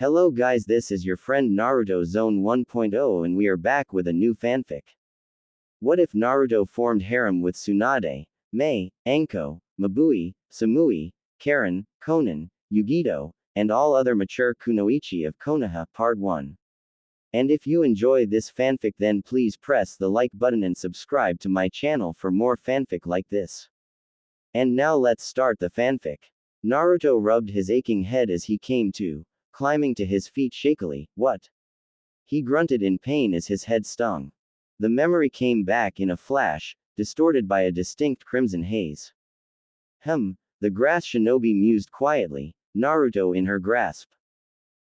Hello guys, this is your friend Naruto Zone 1.0 and we are back with a new fanfic. What if Naruto formed harem with Tsunade, Mei, Anko, Mabui, Samui, Karen, Konan, Yugito, and all other mature kunoichi of Konoha Part 1. And if you enjoy this fanfic then please press the like button and subscribe to my channel for more fanfic like this. And now let's start the fanfic. Naruto rubbed his aching head as he came to, climbing to his feet shakily. What? He grunted in pain as his head stung. The memory came back in a flash, distorted by a distinct crimson haze. The grass shinobi mused quietly, Naruto in her grasp.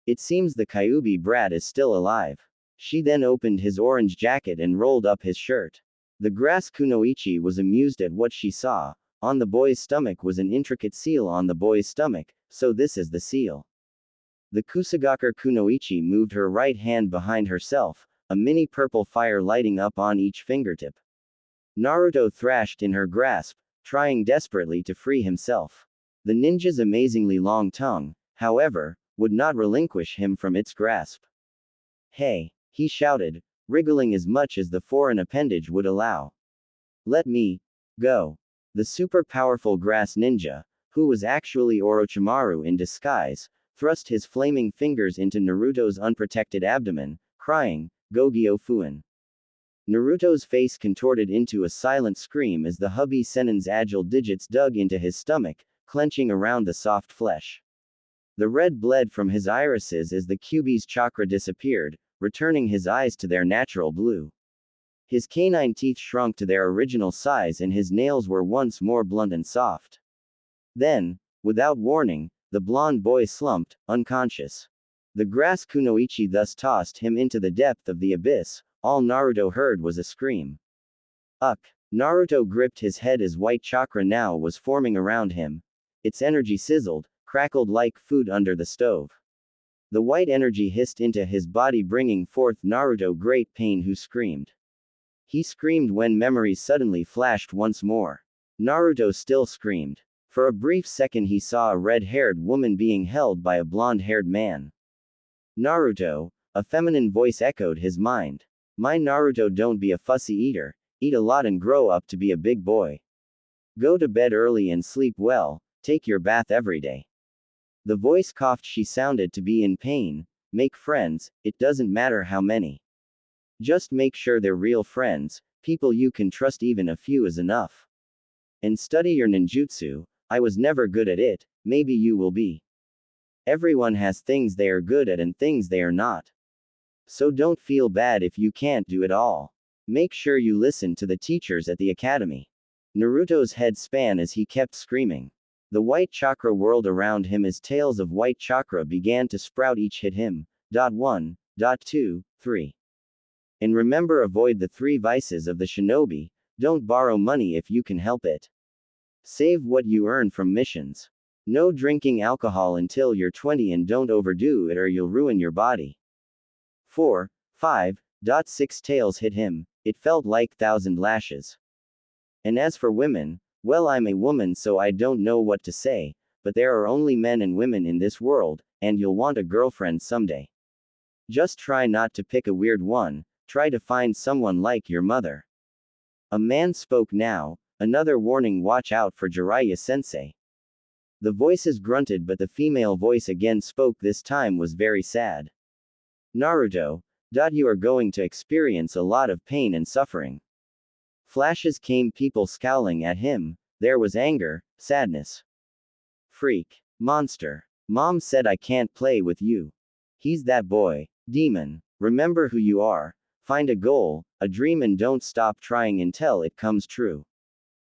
It seems the Kyuubi brat is still alive. She then opened his orange jacket and rolled up his shirt. The grass kunoichi was amused at what she saw. On the boy's stomach was an intricate seal on the boy's stomach, so this is the seal. The Kusagaker kunoichi moved her right hand behind herself, a mini purple fire lighting up on each fingertip. Naruto thrashed in her grasp, trying desperately to free himself. The ninja's amazingly long tongue, however, would not relinquish him from its grasp. Hey! He shouted, wriggling as much as the foreign appendage would allow. Let me go. The super powerful grass ninja, who was actually Orochimaru in disguise, thrust his flaming fingers into Naruto's unprotected abdomen, crying, Gogyo Fuin. Naruto's face contorted into a silent scream as the hubby Sennin's agile digits dug into his stomach, clenching around the soft flesh. The red bled from his irises as the Kyuubi's chakra disappeared, returning his eyes to their natural blue. His canine teeth shrunk to their original size and his nails were once more blunt and soft. Then, without warning, the blond boy slumped, unconscious. The grass kunoichi thus tossed him into the depth of the abyss. All Naruto heard was a scream. Uck! Naruto gripped his head as white chakra now was forming around him. Its energy sizzled, crackled like food under the stove. The white energy hissed into his body bringing forth Naruto great pain who screamed. He screamed when memories suddenly flashed once more. Naruto still screamed. For a brief second he saw a red-haired woman being held by a blonde-haired man. Naruto, a feminine voice echoed his mind. My Naruto, don't be a fussy eater, eat a lot and grow up to be a big boy. Go to bed early and sleep well, take your bath every day. The voice coughed. She sounded to be in pain. Make friends, it doesn't matter how many. Just make sure they're real friends, people you can trust, even a few is enough. And study your ninjutsu. I was never good at it, maybe you will be. Everyone has things they are good at and things they are not. So don't feel bad if you can't do it all. Make sure you listen to the teachers at the academy. Naruto's head span as he kept screaming. The white chakra whirled around him as tails of white chakra began to sprout, each hit him. 1, 2, 3. And remember, avoid the 3 vices of the shinobi. Don't borrow money if you can help it. Save what you earn from missions. No drinking alcohol until you're 20 and don't overdo it or you'll ruin your body. 4, 5, 6 tails hit him. It felt like 1,000 lashes. And as for women, well, I'm a woman so I don't know what to say, but there are only men and women in this world, and you'll want a girlfriend someday. Just try not to pick a weird one, try to find someone like your mother. A man spoke now, another warning: watch out for Jiraiya sensei. The voices grunted, but the female voice again spoke. This time was very sad. Naruto, you are going to experience a lot of pain and suffering. Flashes came, people scowling at him. There was anger, sadness. Freak. Monster. Mom said I can't play with you. He's that boy. Demon. Remember who you are. Find a goal, a dream, and don't stop trying until it comes true.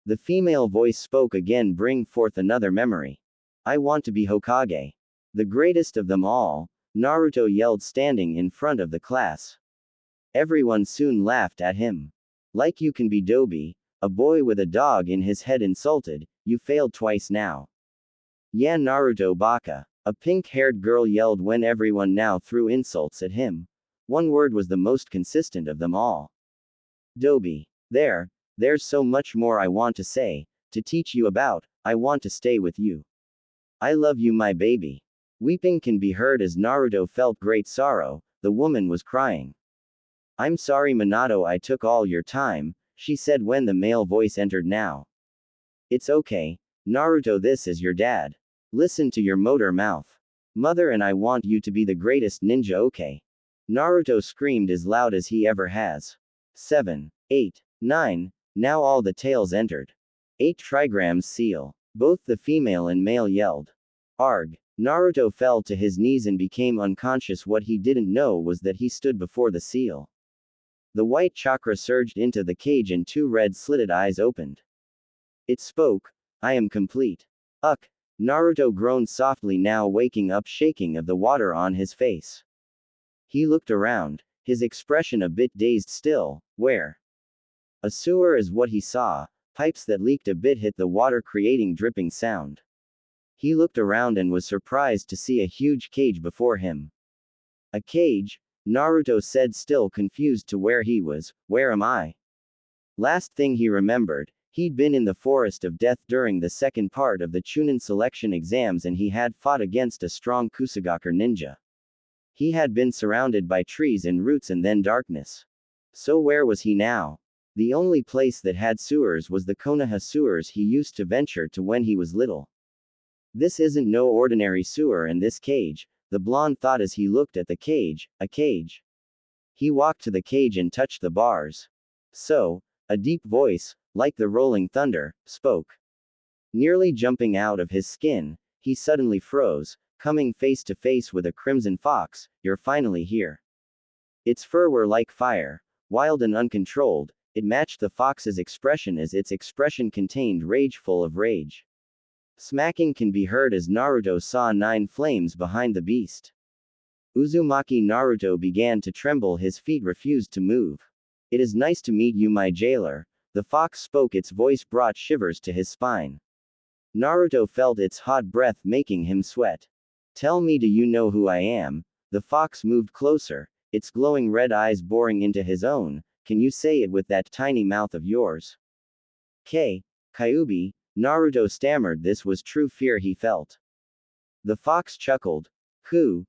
The female voice spoke again. Bring forth another memory. I want to be Hokage. The greatest of them all, Naruto yelled, standing in front of the class. Everyone soon laughed at him. Like you can be Dobi, a boy with a dog in his head insulted, you failed twice now. Yeah, Naruto baka. A pink-haired girl yelled when everyone now threw insults at him. One word was the most consistent of them all. Dobi. There's so much more I want to say, to teach you about. I want to stay with you. I love you, my baby. Weeping can be heard as Naruto felt great sorrow, the woman was crying. I'm sorry Minato, I took all your time, she said when the male voice entered now. It's okay, Naruto, this is your dad. Listen to your motor mouth. Mother and I want you to be the greatest ninja, okay? Naruto screamed as loud as he ever has. 7, 8, 9, now all the tails entered. 8 trigrams seal. Both the female and male yelled. Arg. Naruto fell to his knees and became unconscious. What he didn't know was that he stood before the seal. The white chakra surged into the cage and 2 red slitted eyes opened. It spoke, I am complete. Uck. Naruto groaned softly, now waking up, shaking of the water on his face. He looked around, his expression a bit dazed still. Where? A sewer is what he saw. Pipes that leaked a bit hit the water, creating dripping sound. He looked around and was surprised to see a huge cage before him. A cage? Naruto said, still confused to where he was. Where am I? Last thing he remembered, he'd been in the Forest of Death during the second part of the Chunin selection exams and he had fought against a strong Kusagaker ninja. He had been surrounded by trees and roots and then darkness. So where was he now? The only place that had sewers was the Konoha sewers he used to venture to when he was little. This isn't no ordinary sewer in this cage, the blonde thought as he looked at the cage, a cage. He walked to the cage and touched the bars. So, a deep voice, like the rolling thunder, spoke. Nearly jumping out of his skin, he suddenly froze, coming face to face with a crimson fox. You're finally here. Its fur were like fire, wild and uncontrolled. It matched the fox's expression as its expression contained rage, full of rage. Smacking can be heard as Naruto saw 9 flames behind the beast. Uzumaki. Naruto began to tremble, his feet refused to move. It is nice to meet you, my jailer. The fox spoke, its voice brought shivers to his spine. Naruto felt its hot breath making him sweat. Tell me, do you know who I am? The fox moved closer, its glowing red eyes boring into his own. Can you say it with that tiny mouth of yours? Kyuubi, Naruto stammered. This was true fear he felt. The fox chuckled. Hoo.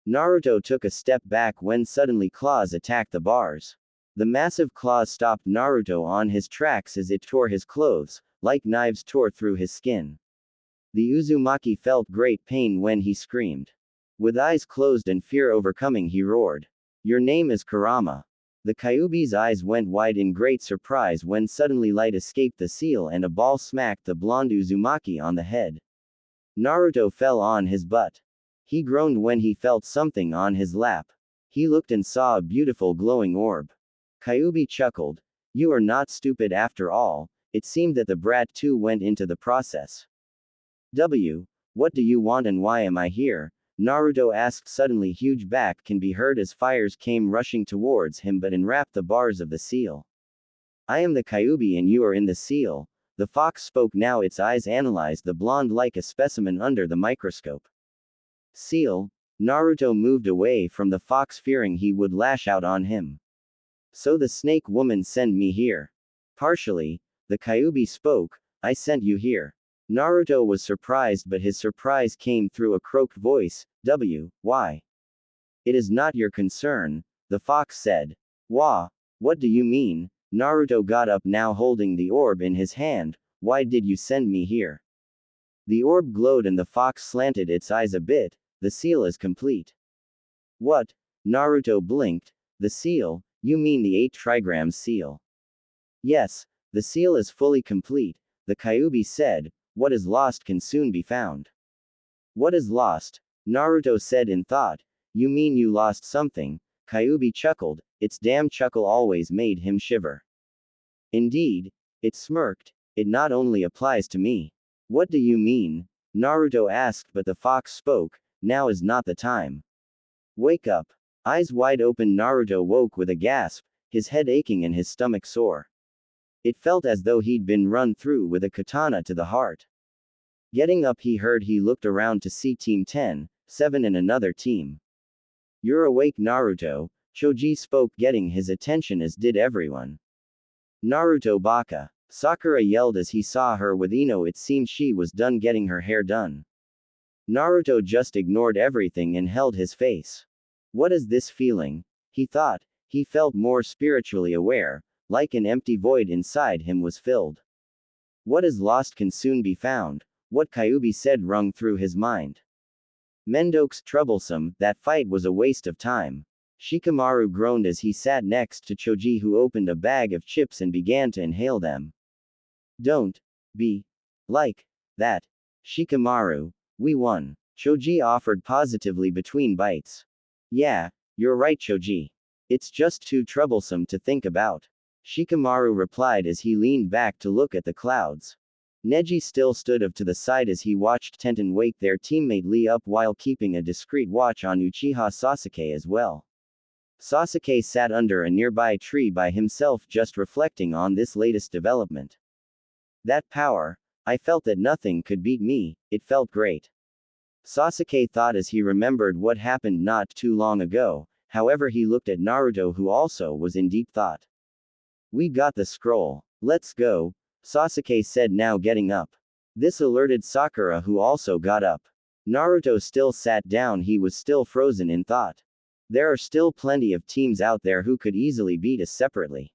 Naruto took a step back when suddenly claws attacked the bars. The massive claws stopped Naruto on his tracks as it tore his clothes, like knives tore through his skin. The Uzumaki felt great pain when he screamed. With eyes closed and fear overcoming, he roared. Your name is Kurama. The Kyuubi's eyes went wide in great surprise when suddenly light escaped the seal and a ball smacked the blonde Uzumaki on the head. Naruto fell on his butt. He groaned when he felt something on his lap. He looked and saw a beautiful glowing orb. Kyuubi chuckled. You are not stupid after all. It seemed that the brat too went into the process. What do you want and why am I here? Naruto asked suddenly. Huge back can be heard as fires came rushing towards him but enwrapped the bars of the seal. I am the Kyuubi and you are in the seal. The fox spoke now, its eyes analyzed the blonde like a specimen under the microscope. Seal? Naruto moved away from the fox fearing he would lash out on him. So the snake woman sent me here. Partially, the Kyuubi spoke, I sent you here. Naruto was surprised but his surprise came through a croaked voice. Why? It is not your concern, the fox said. Wah? What do you mean? Naruto got up now holding the orb in his hand. Why did you send me here? The orb glowed and the fox slanted its eyes a bit. The seal is complete. What? Naruto blinked. The seal? You mean the 8 trigrams seal? Yes, the seal is fully complete, the Kyuubi said. What is lost can soon be found. What is lost? Naruto said in thought. You mean you lost something? Kyuubi chuckled. Its damn chuckle always made him shiver. Indeed, it smirked. It not only applies to me. What do you mean? Naruto asked but the fox spoke. Now is not the time. Wake up. Eyes wide open, Naruto woke with a gasp, his head aching and his stomach sore. It felt as though he'd been run through with a katana to the heart. Getting up he looked around to see Team 10, 7 and another team. You're awake, Naruto, Choji spoke, getting his attention as did everyone. Naruto baka. Sakura yelled as he saw her with Ino. It seemed she was done getting her hair done. Naruto just ignored everything and held his face. What is this feeling? He thought. He felt more spiritually aware, like an empty void inside him was filled. What is lost can soon be found, what Kyuubi said rung through his mind. Mendoke's troublesome, that fight was a waste of time. Shikamaru groaned as he sat next to Choji, who opened a bag of chips and began to inhale them. Don't be like that. Shikamaru, we won. Choji offered positively between bites. Yeah, you're right, Choji. It's just too troublesome to think about. Shikamaru replied as he leaned back to look at the clouds. Neji still stood up to the side as he watched Tenten wake their teammate Lee up while keeping a discreet watch on Uchiha Sasuke as well. Sasuke sat under a nearby tree by himself, just reflecting on this latest development. That power. I felt that nothing could beat me, it felt great. Sasuke thought as he remembered what happened not too long ago, however he looked at Naruto, who also was in deep thought. We got the scroll. Let's go, Sasuke said, now getting up. This alerted Sakura, who also got up. Naruto still sat down, he was still frozen in thought. There are still plenty of teams out there who could easily beat us separately.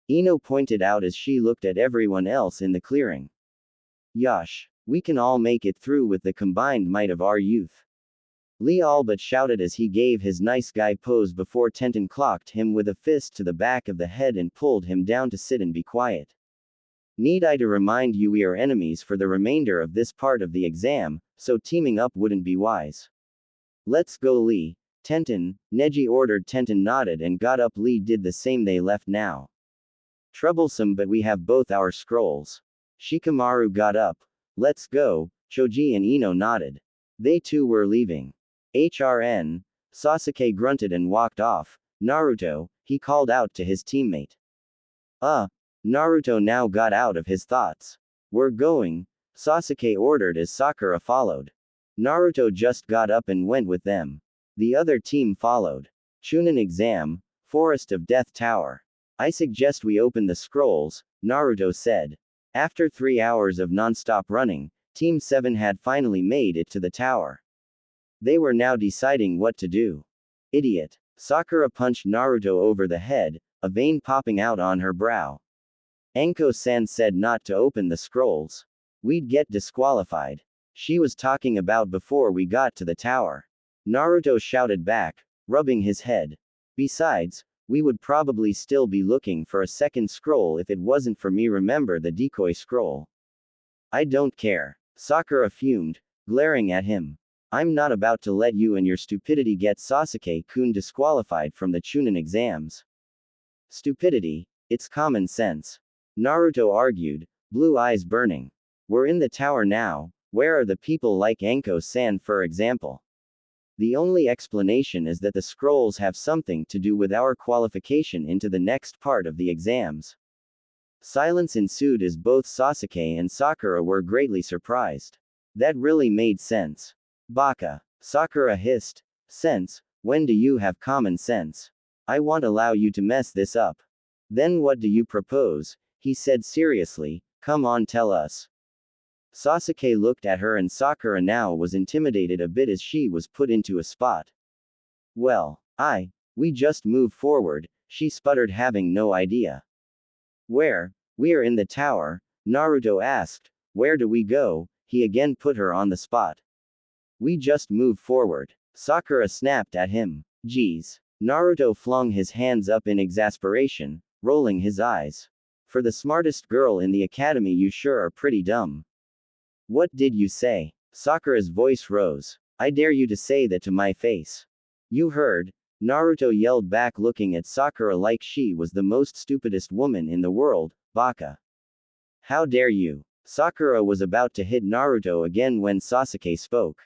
Ino pointed out as she looked at everyone else in the clearing. Yash, we can all make it through with the combined might of our youth. Lee all but shouted as he gave his nice guy pose before Tenten clocked him with a fist to the back of the head and pulled him down to sit and be quiet. Need I to remind you we are enemies for the remainder of this part of the exam, so teaming up wouldn't be wise. Let's go, Lee. Tenten, Neji ordered. Tenten nodded and got up. Lee did the same. They left now. Troublesome, but we have both our scrolls. Shikamaru got up. Let's go. Choji and Ino nodded. They too were leaving. HRN. Sasuke grunted and walked off. Naruto, he called out to his teammate. Naruto now got out of his thoughts. We're going, Sasuke ordered as Sakura followed. Naruto just got up and went with them. The other team followed. Chunin exam, Forest of Death Tower. I suggest we open the scrolls, Naruto said. After 3 hours of non-stop running, Team 7 had finally made it to the tower. They were now deciding what to do. Idiot. Sakura punched Naruto over the head, a vein popping out on her brow. Anko-san said not to open the scrolls. We'd get disqualified. She was talking about before we got to the tower. Naruto shouted back, rubbing his head. Besides, we would probably still be looking for a second scroll if it wasn't for me. Remember the decoy scroll? I don't care. Sakura fumed, glaring at him. I'm not about to let you and your stupidity get Sasuke-kun disqualified from the Chunin exams. Stupidity? It's common sense. Naruto argued, blue eyes burning. We're in the tower now, where are the people like Anko-san, for example? The only explanation is that the scrolls have something to do with our qualification into the next part of the exams. Silence ensued as both Sasuke and Sakura were greatly surprised. That really made sense. Baka. Sakura hissed. Sense? When do you have common sense? I won't allow you to mess this up. Then what do you propose? He said seriously. Come on, tell us. Sasuke looked at her and Sakura now was intimidated a bit as she was put into a spot. Well, we just move forward, she sputtered, having no idea. Where? We are in the tower, Naruto asked. Where do we go? He again put her on the spot. We just move forward. Sakura snapped at him. Geez. Naruto flung his hands up in exasperation, rolling his eyes. For the smartest girl in the academy, you sure are pretty dumb. What did you say? Sakura's voice rose. I dare you to say that to my face. You heard, Naruto yelled back, looking at Sakura like she was the most stupidest woman in the world. Baka. How dare you? Sakura was about to hit Naruto again when Sasuke spoke.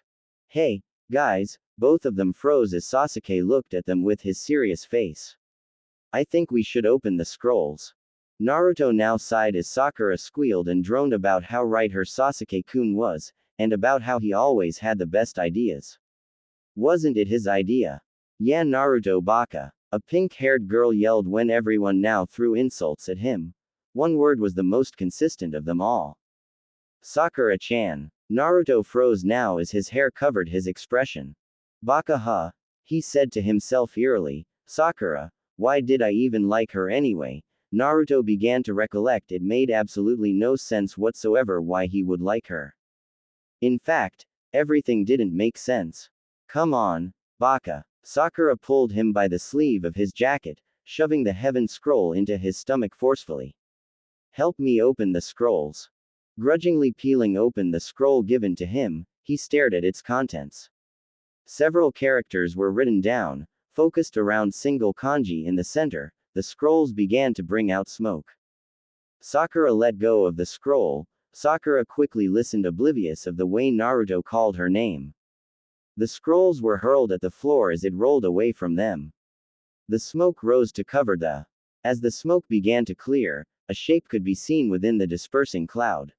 Hey, guys, both of them froze as Sasuke looked at them with his serious face. I think we should open the scrolls. Naruto now sighed as Sakura squealed and droned about how right her Sasuke-kun was, and about how he always had the best ideas. Wasn't it his idea? Yeah, Naruto Baka. A pink-haired girl yelled when everyone now threw insults at him. One word was the most consistent of them all. Sakura-chan. Naruto froze now as his hair covered his expression. Baka huh? He said to himself eerily. Sakura, why did I even like her anyway? Naruto began to recollect it made absolutely no sense whatsoever why he would like her. In fact, everything didn't make sense. Come on, Baka. Sakura pulled him by the sleeve of his jacket, shoving the heaven scroll into his stomach forcefully. Help me open the scrolls. Grudgingly peeling open the scroll given to him, he stared at its contents. Several characters were written down, focused around single kanji in the center. The scrolls began to bring out smoke. Sakura let go of the scroll. Sakura quickly listened, oblivious of the way Naruto called her name. The scrolls were hurled at the floor as it rolled away from them. The smoke rose to cover the. As the smoke began to clear, a shape could be seen within the dispersing cloud.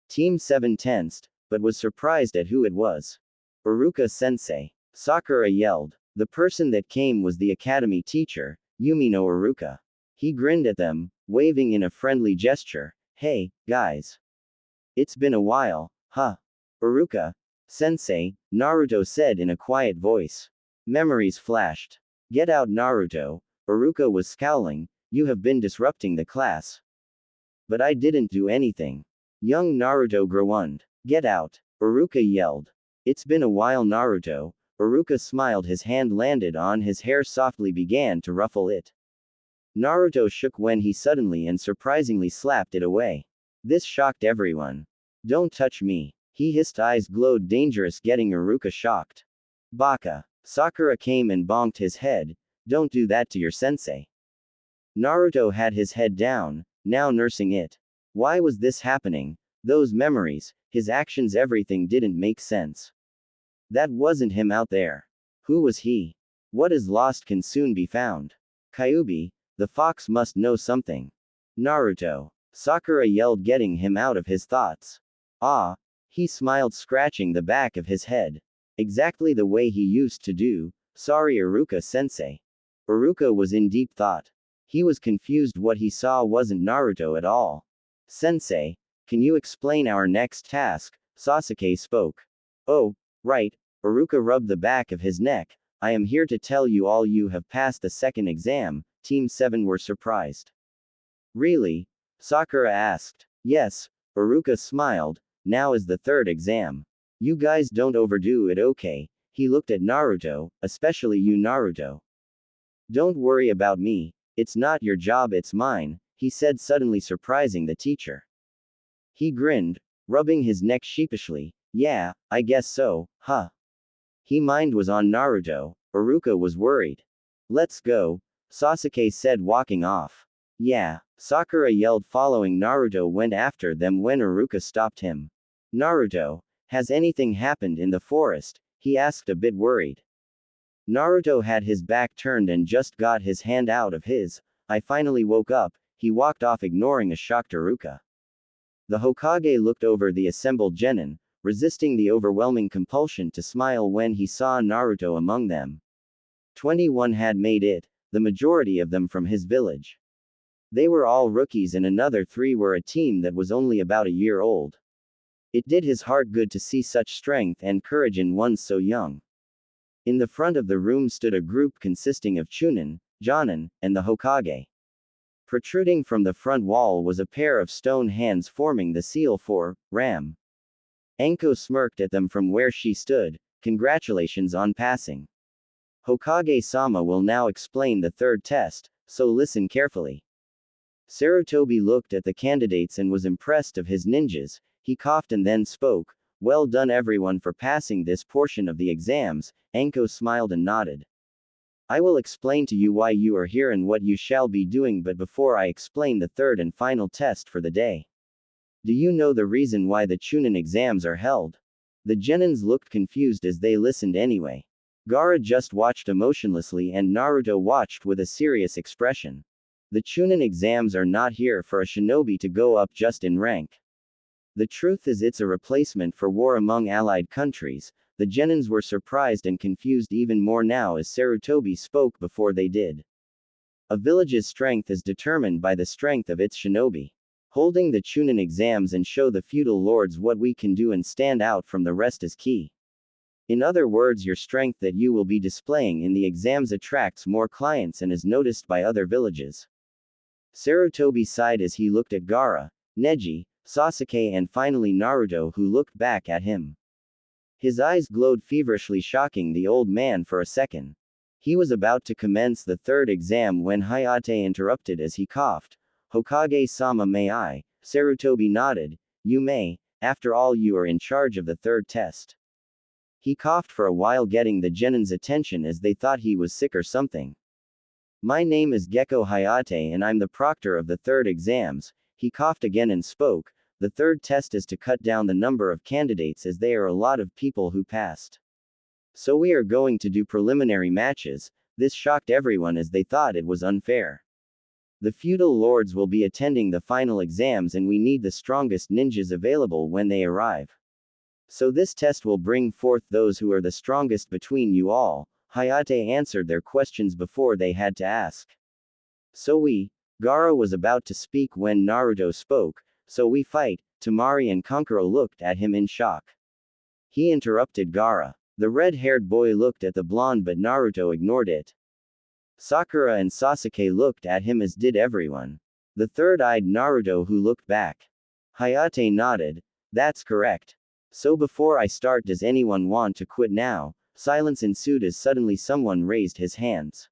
Team 7 tensed, but was surprised at who it was. Iruka-sensei. Sakura yelled. The person that came was the academy teacher, Yumino Iruka. He grinned at them, waving in a friendly gesture. Hey, guys. It's been a while, huh? Iruka-sensei, Naruto said in a quiet voice. Memories flashed. Get out, Naruto. Iruka was scowling. You have been disrupting the class. But I didn't do anything. Young Naruto groaned. Get out. Iruka yelled. It's been a while, Naruto. Iruka smiled. His hand landed on his hair, softly began to ruffle it. Naruto shook when he suddenly and surprisingly slapped it away. This shocked everyone. Don't touch me. He hissed, eyes glowed dangerous, getting Iruka shocked. Baka. Sakura came and bonked his head. Don't do that to your sensei. Naruto had his head down, now nursing it. Why was this happening? Those memories, his actions, everything didn't make sense. That wasn't him out there. Who was he? What is lost can soon be found. Kyuubi, the fox must know something. Naruto. Sakura yelled, getting him out of his thoughts. Ah. He smiled, scratching the back of his head. Exactly the way he used to do. Sorry, Iruka-sensei. Iruka was in deep thought. He was confused. What he saw wasn't Naruto at all. Sensei, can you explain our next task? Sasuke spoke. Oh, right. Iruka rubbed the back of his neck. I am here to tell you all you have passed the second exam. Team 7 were surprised. Really? Sakura asked. Yes. Iruka smiled. Now is the third exam. You guys don't overdo it, okay? He looked at Naruto, especially you, Naruto. Don't worry about me. It's not your job, it's mine, he said, suddenly surprising the teacher. He grinned, rubbing his neck sheepishly. Yeah, I guess so, huh? He mind was on Naruto. Iruka was worried. Let's go, Sasuke said, walking off. Yeah, Sakura yelled, following Naruto went after them when Iruka stopped him. Naruto, has anything happened in the forest? He asked, a bit worried. Naruto had his back turned and just got his hand out of his. I finally woke up. He walked off, ignoring a shocked Iruka. The Hokage looked over the assembled genin, resisting the overwhelming compulsion to smile when he saw Naruto among them. 21 had made it, the majority of them from his village. They were all rookies and another 3 were a team that was only about a year old. It did his heart good to see such strength and courage in one so young. In the front of the room stood a group consisting of Chunin, Jonin, and the Hokage. Protruding from the front wall was a pair of stone hands forming the seal for Ram. Anko smirked at them from where she stood. Congratulations on passing. Hokage-sama will now explain the third test, so listen carefully. Sarutobi looked at the candidates and was impressed of his ninjas. He coughed and then spoke. Well done everyone for passing this portion of the exams. Anko smiled and nodded. I will explain to you why you are here and what you shall be doing, but before I explain the third and final test for the day. Do you know the reason why the Chunin exams are held? The genins looked confused as they listened anyway. Gaara just watched emotionlessly and Naruto watched with a serious expression. The Chunin exams are not here for a shinobi to go up just in rank. The truth is it's a replacement for war among allied countries. The genins were surprised and confused even more now as Sarutobi spoke before they did. A village's strength is determined by the strength of its shinobi. Holding the Chunin exams and show the feudal lords what we can do and stand out from the rest is key. In other words, your strength that you will be displaying in the exams attracts more clients and is noticed by other villages. Sarutobi sighed as he looked at Gaara, Neji, Sasuke and finally Naruto, who looked back at him. His eyes glowed feverishly, shocking the old man for a second. He was about to commence the third exam when Hayate interrupted as he coughed. Hokage-sama, may I? Sarutobi nodded. You may. After all, you are in charge of the third test. He coughed for a while, getting the Genin's attention as they thought he was sick or something. My name is Gecko Hayate and I'm the proctor of the third exams. He coughed again and spoke. The third test is to cut down the number of candidates as there are a lot of people who passed. So we are going to do preliminary matches. This shocked everyone as they thought it was unfair. The feudal lords will be attending the final exams and we need the strongest ninjas available when they arrive. So this test will bring forth those who are the strongest between you all. Hayate answered their questions before they had to ask. Gaara was about to speak when Naruto spoke. So we fight. Temari and Kankuro looked at him in shock. He interrupted Gaara. The red-haired boy looked at the blonde but Naruto ignored it. Sakura and Sasuke looked at him as did everyone. The third-eyed Naruto who looked back. Hayate nodded. That's correct. So before I start, does anyone want to quit now? Silence ensued as suddenly someone raised his hands.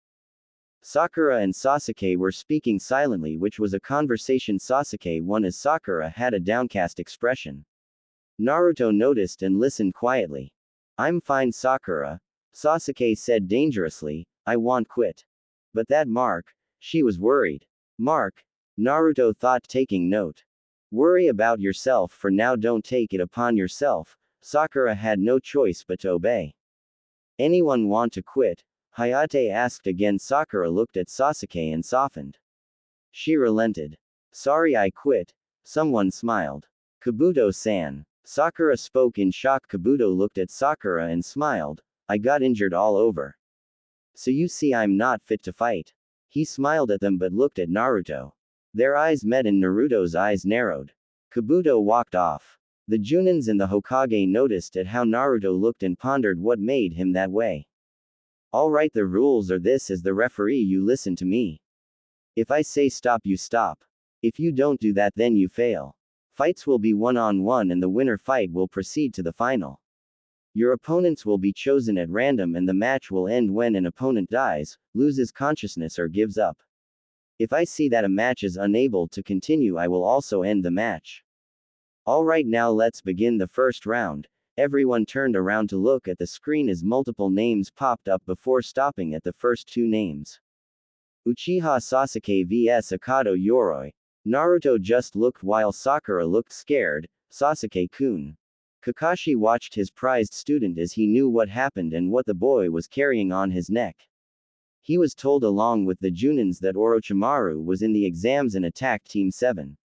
Sakura and Sasuke were speaking silently, which was a conversation Sasuke won as Sakura had a downcast expression. Naruto noticed and listened quietly. I'm fine, Sakura. Sasuke said dangerously. I won't quit. But that mark, she was worried. Mark? Naruto thought, taking note. Worry about yourself for now, don't take it upon yourself. Sakura had no choice but to obey. Anyone want to quit? Hayate asked again. Sakura looked at Sasuke and softened. She relented. Sorry, I quit. Someone smiled. Kabuto-san. Sakura spoke in shock. Kabuto looked at Sakura and smiled. I got injured all over. So you see, I'm not fit to fight. He smiled at them but looked at Naruto. Their eyes met and Naruto's eyes narrowed. Kabuto walked off. The Junins and the Hokage noticed at how Naruto looked and pondered what made him that way. Alright, the rules are this: as the referee, you listen to me. If I say stop, you stop. If you don't do that, then you fail. Fights will be one-on-one and the winner fight will proceed to the final. Your opponents will be chosen at random and the match will end when an opponent dies, loses consciousness or gives up. If I see that a match is unable to continue, I will also end the match. Alright, now let's begin the first round. Everyone turned around to look at the screen as multiple names popped up before stopping at the first two names. Uchiha Sasuke vs Akado Yoroi. Naruto just looked while Sakura looked scared. Sasuke-kun. Kakashi watched his prized student as he knew what happened and what the boy was carrying on his neck. He was told along with the Junins that Orochimaru was in the exams and attacked Team 7.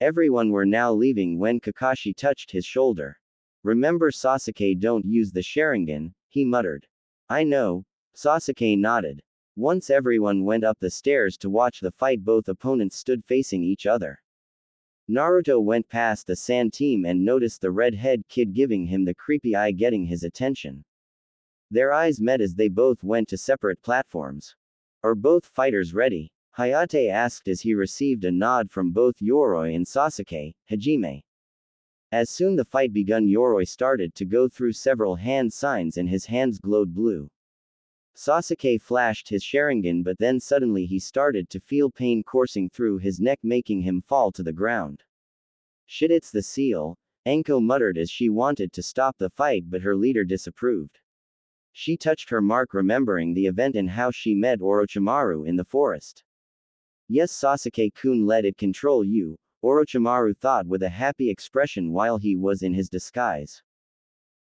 Everyone were now leaving when Kakashi touched his shoulder. Remember, Sasuke, don't use the Sharingan, he muttered. I know. Sasuke nodded. Once everyone went up the stairs to watch the fight, both opponents stood facing each other. Naruto went past the Sand team and noticed the red-head kid giving him the creepy eye, getting his attention. Their eyes met as they both went to separate platforms. Are both fighters ready? Hayate asked as he received a nod from both Yoroi and Sasuke. Hajime. As soon the fight begun, Yoroi started to go through several hand signs and his hands glowed blue. Sasuke flashed his Sharingan, but then suddenly he started to feel pain coursing through his neck, making him fall to the ground. Shit, it's the seal, Anko muttered as she wanted to stop the fight, but her leader disapproved. She touched her mark, remembering the event and how she met Orochimaru in the forest. Yes, Sasuke-kun, let it control you, Orochimaru thought with a happy expression while he was in his disguise.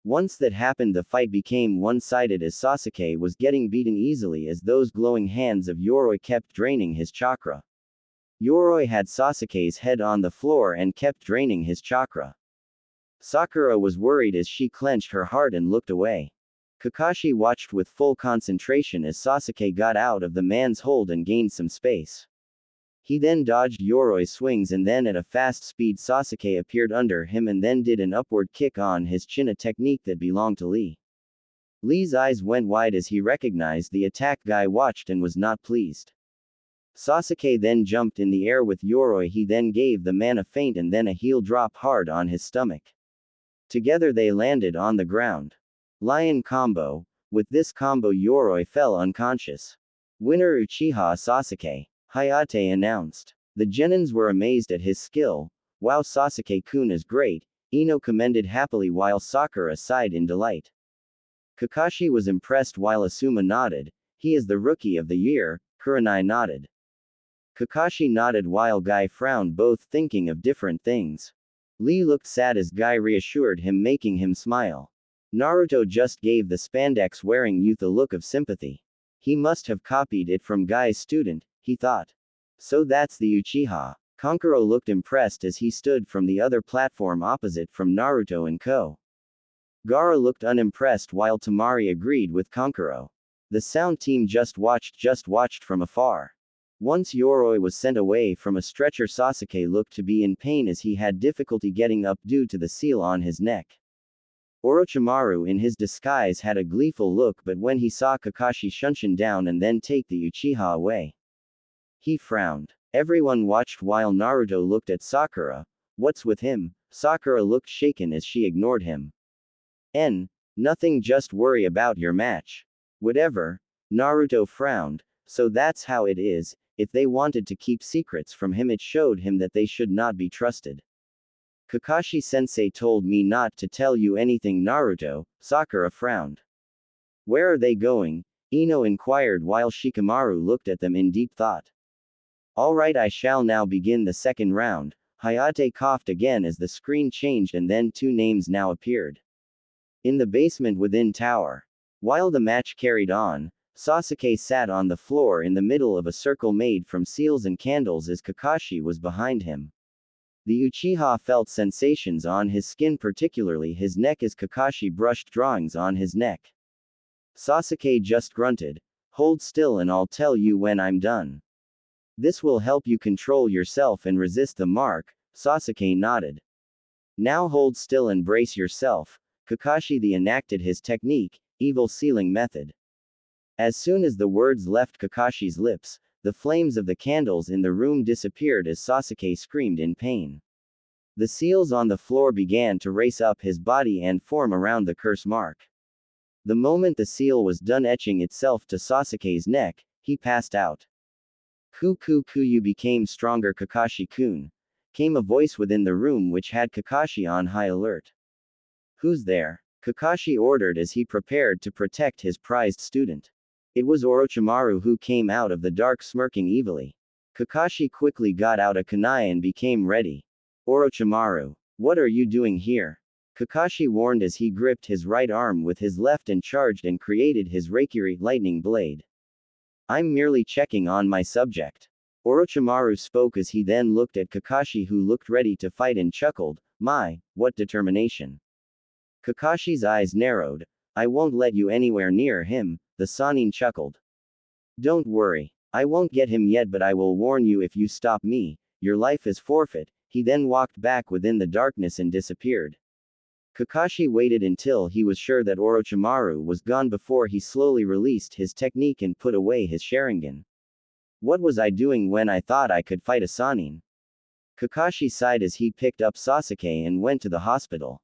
Once that happened, the fight became one-sided as Sasuke was getting beaten easily as those glowing hands of Yoroi kept draining his chakra. Yoroi had Sasuke's head on the floor and kept draining his chakra. Sakura was worried as she clenched her heart and looked away. Kakashi watched with full concentration as Sasuke got out of the man's hold and gained some space. He then dodged Yoroi's swings and then at a fast speed Sasuke appeared under him and then did an upward kick on his chin, a technique that belonged to Lee. Lee's eyes went wide as he recognized the attack. Guy watched and was not pleased. Sasuke then jumped in the air with Yoroi. He then gave the man a feint and then a heel drop hard on his stomach. Together they landed on the ground. Lion combo. With this combo Yoroi fell unconscious. Winner Uchiha Sasuke. Hayate announced. The genins were amazed at his skill. Wow, Sasuke-kun is great, Ino commended happily while Sakura sighed in delight. Kakashi was impressed while Asuma nodded. He is the rookie of the year, Kurenai nodded. Kakashi nodded while Guy frowned, both thinking of different things. Lee looked sad as Guy reassured him, making him smile. Naruto just gave the spandex wearing youth a look of sympathy. He must have copied it from Guy's student, he thought. So that's the Uchiha. Kankuro looked impressed as he stood from the other platform opposite from Naruto and Co. Gaara looked unimpressed while Temari agreed with Kankuro. The sound team just watched from afar. Once Yoroi was sent away from a stretcher, Sasuke looked to be in pain as he had difficulty getting up due to the seal on his neck. Orochimaru in his disguise had a gleeful look, but when he saw Kakashi shunshin down and then take the Uchiha away, he frowned. Everyone watched while Naruto looked at Sakura. What's with him? Sakura looked shaken as she ignored him. Nothing, just worry about your match. Whatever. Naruto frowned. So that's how it is. If they wanted to keep secrets from him, it showed him that they should not be trusted. Kakashi-sensei told me not to tell you anything, Naruto. Sakura frowned. Where are they going? Ino inquired while Shikamaru looked at them in deep thought. Alright, I shall now begin the second round. Hayate coughed again as the screen changed and then two names now appeared. In the basement within tower. While the match carried on, Sasuke sat on the floor in the middle of a circle made from seals and candles as Kakashi was behind him. The Uchiha felt sensations on his skin, particularly his neck, as Kakashi brushed drawings on his neck. Sasuke just grunted. Hold still and I'll tell you when I'm done. This will help you control yourself and resist the mark. Sasuke nodded. Now hold still and brace yourself. Kakashi the enacted his technique, evil sealing method. As soon as the words left Kakashi's lips, the flames of the candles in the room disappeared as Sasuke screamed in pain. The seals on the floor began to race up his body and form around the curse mark. The moment the seal was done etching itself to Sasuke's neck, he passed out. You became stronger, Kakashi-kun. Came a voice within the room which had Kakashi on high alert. Who's there? Kakashi ordered as he prepared to protect his prized student. It was Orochimaru who came out of the dark smirking evilly. Kakashi quickly got out a kunai and became ready. Orochimaru, what are you doing here? Kakashi warned as he gripped his right arm with his left and charged and created his Raikiri lightning blade. I'm merely checking on my subject. Orochimaru spoke as he then looked at Kakashi, who looked ready to fight and chuckled. My, what determination. Kakashi's eyes narrowed. I won't let you anywhere near him, the Sannin chuckled. Don't worry. I won't get him yet, but I will warn you, if you stop me, your life is forfeit. He then walked back within the darkness and disappeared. Kakashi waited until he was sure that Orochimaru was gone before he slowly released his technique and put away his Sharingan. What was I doing when I thought I could fight a Sannin? Kakashi sighed as he picked up Sasuke and went to the hospital.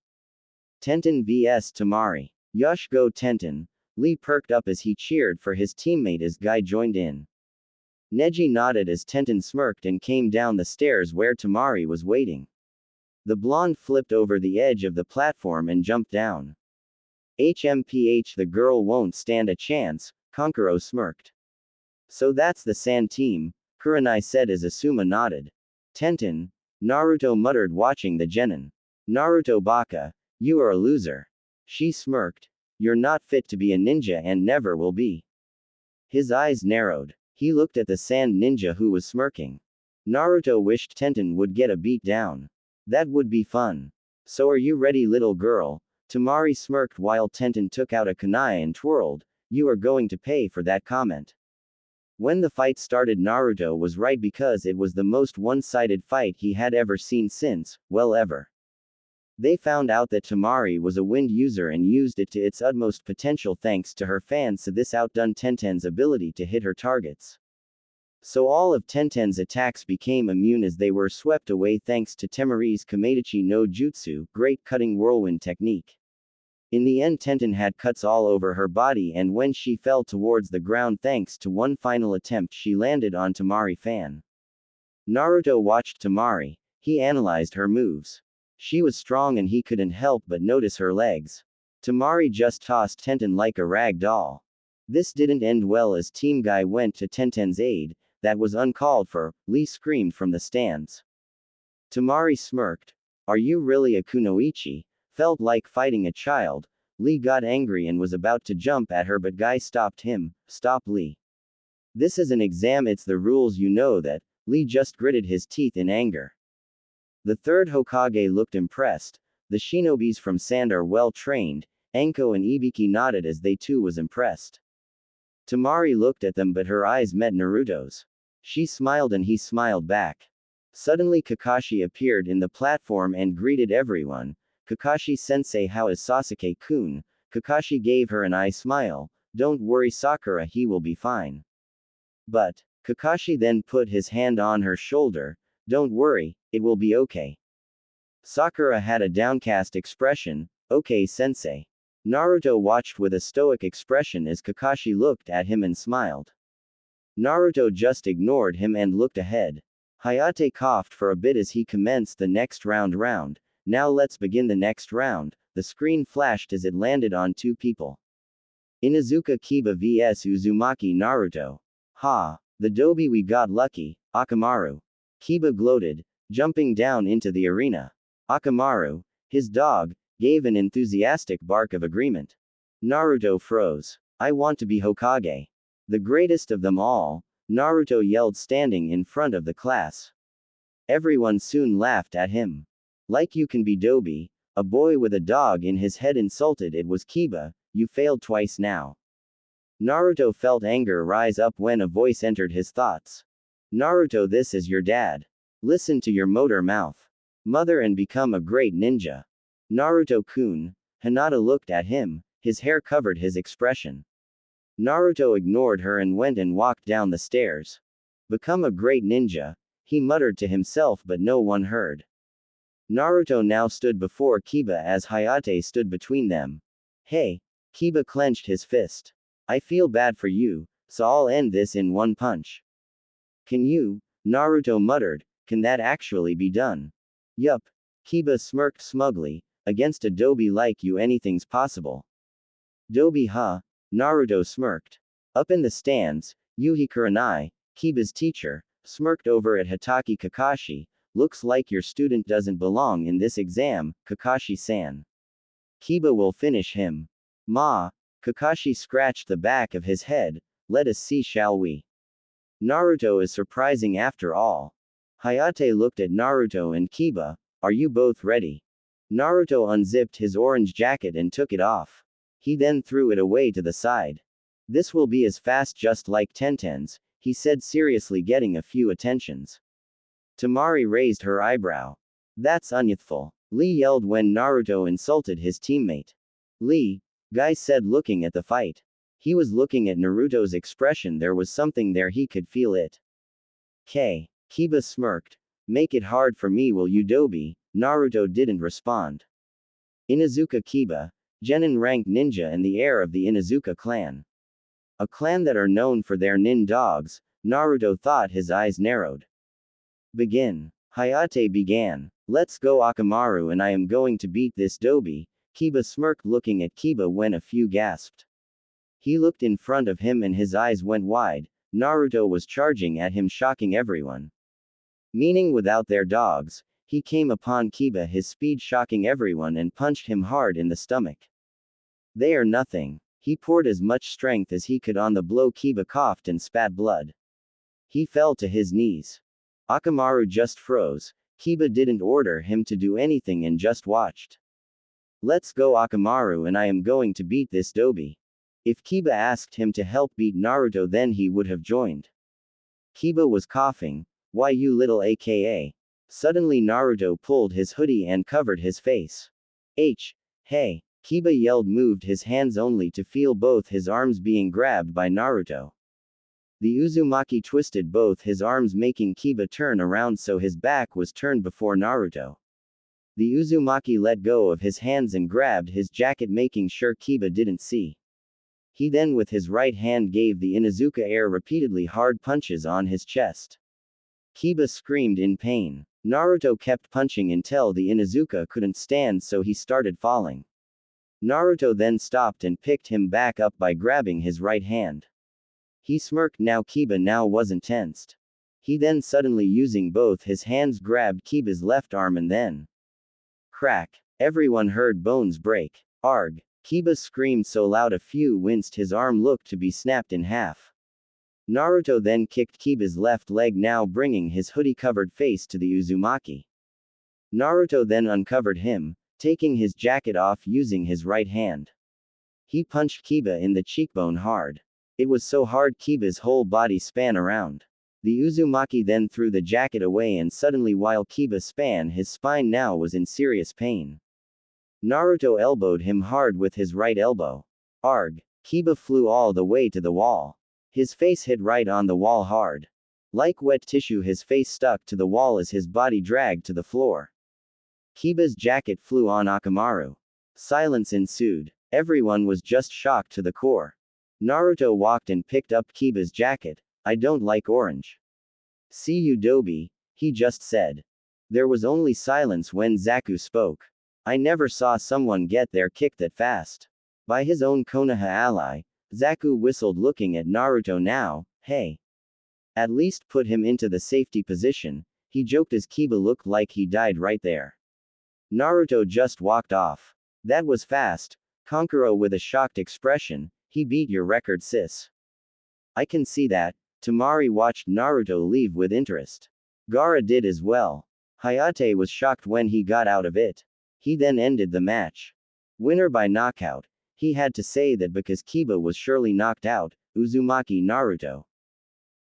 Tenten vs Temari. Yush, go Tenten. Lee perked up as he cheered for his teammate as Guy joined in. Neji nodded as Tenten smirked and came down the stairs where Temari was waiting. The blonde flipped over the edge of the platform and jumped down. HMPH, the girl won't stand a chance, Kankuro smirked. So that's the Sand team, Kurenai said as Asuma nodded. Tenten, Naruto muttered watching the genin. Naruto baka, you are a loser. She smirked. You're not fit to be a ninja and never will be. His eyes narrowed. He looked at the sand ninja who was smirking. Naruto wished Tenten would get a beat down. That would be fun. So are you ready, little girl? Temari smirked while Tenten took out a kunai and twirled. You are going to pay for that comment. When the fight started, Naruto was right because it was the most one-sided fight he had ever seen since, well, ever. They found out that Temari was a wind user and used it to its utmost potential thanks to her fans, so this outdone Tenten's ability to hit her targets. So all of Tenten's attacks became immune as they were swept away thanks to Temari's Kameidachi no Jutsu, great cutting whirlwind technique. In the end, Tenten had cuts all over her body, and when she fell towards the ground thanks to one final attempt, she landed on Temari fan. Naruto watched Temari. He analyzed her moves. She was strong and he couldn't help but notice her legs. Temari just tossed Tenten like a rag doll. This didn't end well as Team Guy went to Tenten's aid. That was uncalled for, Lee screamed from the stands. Temari smirked. Are you really a kunoichi? Felt like fighting a child. Lee got angry and was about to jump at her, but Guy stopped him. Stop, Lee. This is an exam, it's the rules, you know that. Lee just gritted his teeth in anger. The third Hokage looked impressed. The shinobis from Sand are well trained. Anko and Ibiki nodded as they too was impressed. Temari looked at them, but her eyes met Naruto's. She smiled and he smiled back. Suddenly Kakashi appeared in the platform and greeted everyone. Kakashi-sensei, how is Sasuke-kun? Kakashi gave her an eye smile. Don't worry, Sakura, he will be fine. But, Kakashi then put his hand on her shoulder. Don't worry, it will be okay. Sakura had a downcast expression. Okay, sensei. Naruto watched with a stoic expression as Kakashi looked at him and smiled. Naruto just ignored him and looked ahead. Hayate coughed for a bit as he commenced the next round. Now let's begin the next round. The screen flashed as it landed on two people. Inuzuka Kiba vs Uzumaki Naruto. Ha! The dobi, we got lucky, Akamaru. Kiba gloated, jumping down into the arena. Akamaru, his dog, gave an enthusiastic bark of agreement. Naruto froze. I want to be Hokage. The greatest of them all, Naruto yelled standing in front of the class. Everyone soon laughed at him. Like you can be dobi, a boy with a dog in his head insulted. It was Kiba, you failed twice now. Naruto felt anger rise up when a voice entered his thoughts. Naruto, this is your dad. Listen to your motor mouth. Mother and become a great ninja. Naruto-kun. Hinata looked at him, his hair covered his expression. Naruto ignored her and went and walked down the stairs. Become a great ninja, he muttered to himself, but no one heard. Naruto now stood before Kiba as Hayate stood between them. Hey! Kiba clenched his fist. I feel bad for you, so I'll end this in one punch. Can you? Naruto muttered, can that actually be done? Yup. Kiba smirked smugly, against a dobi like you anything's possible. Dobi, huh? Naruto smirked. Up in the stands, Yuhi Kurenai, Kiba's teacher, smirked over at Hatake Kakashi. Looks like your student doesn't belong in this exam, Kakashi-san. Kiba will finish him. Ma. Kakashi scratched the back of his head. Let us see, shall we? Naruto is surprising after all. Hayate looked at Naruto and Kiba. Are you both ready? Naruto unzipped his orange jacket and took it off. He then threw it away to the side. This will be as fast just like Tenten's, he said seriously, getting a few attentions. Temari raised her eyebrow. That's unyouthful. Lee yelled when Naruto insulted his teammate. Lee, Guy said, looking at the fight. He was looking at Naruto's expression. There was something there, he could feel it. Kiba smirked. Make it hard for me, will you, dobi? Naruto didn't respond. Inuzuka Kiba, genin rank ninja and the heir of the Inuzuka clan. A clan that are known for their nin dogs, Naruto thought, his eyes narrowed. Begin. Hayate began. Let's go, Akamaru, and I am going to beat this dobi. Kiba smirked, looking at Kiba when a few gasped. He looked in front of him and his eyes went wide. Naruto was charging at him, shocking everyone. Meaning without their dogs, he came upon Kiba, his speed shocking everyone, and punched him hard in the stomach. They are nothing. He poured as much strength as he could on the blow. Kiba coughed and spat blood. He fell to his knees. Akamaru just froze. Kiba didn't order him to do anything and just watched. Let's go, Akamaru, and I am going to beat this dobi. If Kiba asked him to help beat Naruto, then he would have joined. Kiba was coughing. Why you little aka? Suddenly Naruto pulled his hoodie and covered his face. Hey! Kiba yelled, moved his hands only to feel both his arms being grabbed by Naruto. The Uzumaki twisted both his arms, making Kiba turn around so his back was turned before Naruto. The Uzumaki let go of his hands and grabbed his jacket, making sure Kiba didn't see. He then with his right hand gave the Inuzuka air repeatedly hard punches on his chest. Kiba screamed in pain. Naruto kept punching until the Inuzuka couldn't stand, so he started falling. Naruto then stopped and picked him back up by grabbing his right hand. He smirked. Now Kiba now wasn't tensed. He then suddenly using both his hands grabbed Kiba's left arm and then crack. Everyone heard bones break. Arg! Kiba screamed so loud a few winced, his arm looked to be snapped in half. Naruto then kicked Kiba's left leg, now bringing his hoodie-covered face to the Uzumaki. Naruto then uncovered him, taking his jacket off using his right hand. He punched Kiba in the cheekbone hard. It was so hard Kiba's whole body span around. The Uzumaki then threw the jacket away, and suddenly while Kiba span, his spine now was in serious pain. Naruto elbowed him hard with his right elbow. Arg! Kiba flew all the way to the wall. His face hit right on the wall hard. Like wet tissue, his face stuck to the wall as his body dragged to the floor. Kiba's jacket flew on Akamaru. Silence ensued. Everyone was just shocked to the core. Naruto walked and picked up Kiba's jacket. I don't like orange. See you, Dobi, he just said. There was only silence when Zaku spoke. I never saw someone get their kick that fast. By his own Konoha ally, Zaku whistled, looking at Naruto now. Hey. At least put him into the safety position, he joked as Kiba looked like he died right there. Naruto just walked off. That was fast. Kankuro with a shocked expression, he beat your record, sis. I can see that. Temari watched Naruto leave with interest. Gaara did as well. Hayate was shocked when he got out of it. He then ended the match. Winner by knockout. He had to say that because Kiba was surely knocked out. Uzumaki Naruto.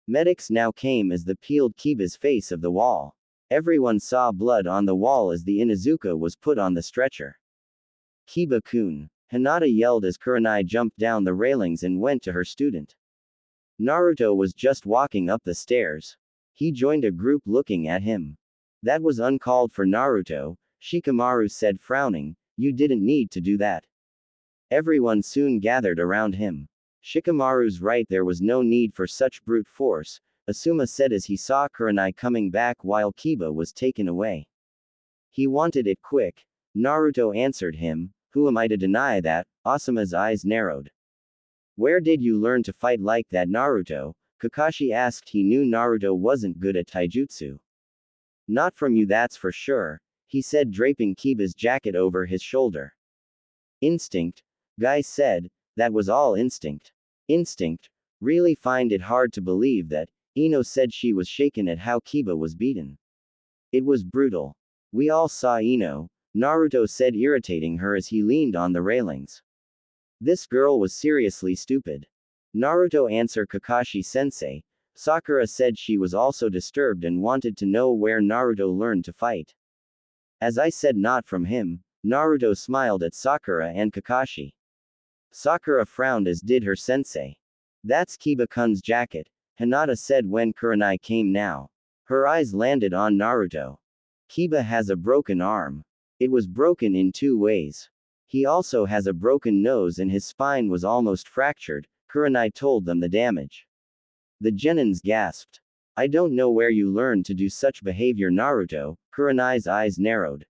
Medics now came as they peeled Kiba's face of the wall. Everyone saw blood on the wall as the Inuzuka was put on the stretcher. Kiba-kun. Hinata yelled as Kurenai jumped down the railings and went to her student. Naruto was just walking up the stairs. He joined a group looking at him. That was uncalled for, Naruto, Shikamaru said, frowning. You didn't need to do that. Everyone soon gathered around him. Shikamaru's right, there was no need for such brute force, Asuma said as he saw Kurenai coming back while Kiba was taken away. He wanted it quick. Naruto answered him. Who am I to deny that? Asuma's eyes narrowed. Where did you learn to fight like that, Naruto? Kakashi asked. He knew Naruto wasn't good at taijutsu. Not from you, that's for sure, he said, draping Kiba's jacket over his shoulder. Instinct, Guy said. That was all instinct. Instinct? Really find it hard to believe that. Ino said she was shaken at how Kiba was beaten. It was brutal. We all saw Ino, Naruto said, irritating her as he leaned on the railings. This girl was seriously stupid. Naruto answered Kakashi-sensei. Sakura said she was also disturbed and wanted to know where Naruto learned to fight. As I said, not from him. Naruto smiled at Sakura and Kakashi. Sakura frowned, as did her sensei. That's Kiba-kun's jacket, Hinata said when Kurenai came now. Her eyes landed on Naruto. Kiba has a broken arm. It was broken in 2 ways. He also has a broken nose and his spine was almost fractured, Kurenai told them the damage. The Genins gasped. I don't know where you learned to do such behavior, Naruto, Kurenai's eyes narrowed.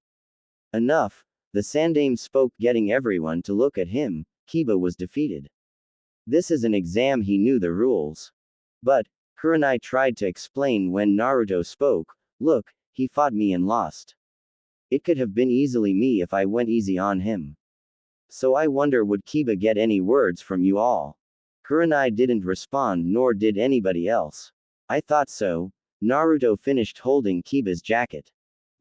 Enough, the Sandaime spoke, getting everyone to look at him. Kiba was defeated. This is an exam, he knew the rules. But, Kurenai tried to explain when Naruto spoke, look, he fought me and lost. It could have been easily me if I went easy on him. So I wonder, would Kiba get any words from you all? Kurenai didn't respond, nor did anybody else. I thought so. Naruto finished holding Kiba's jacket.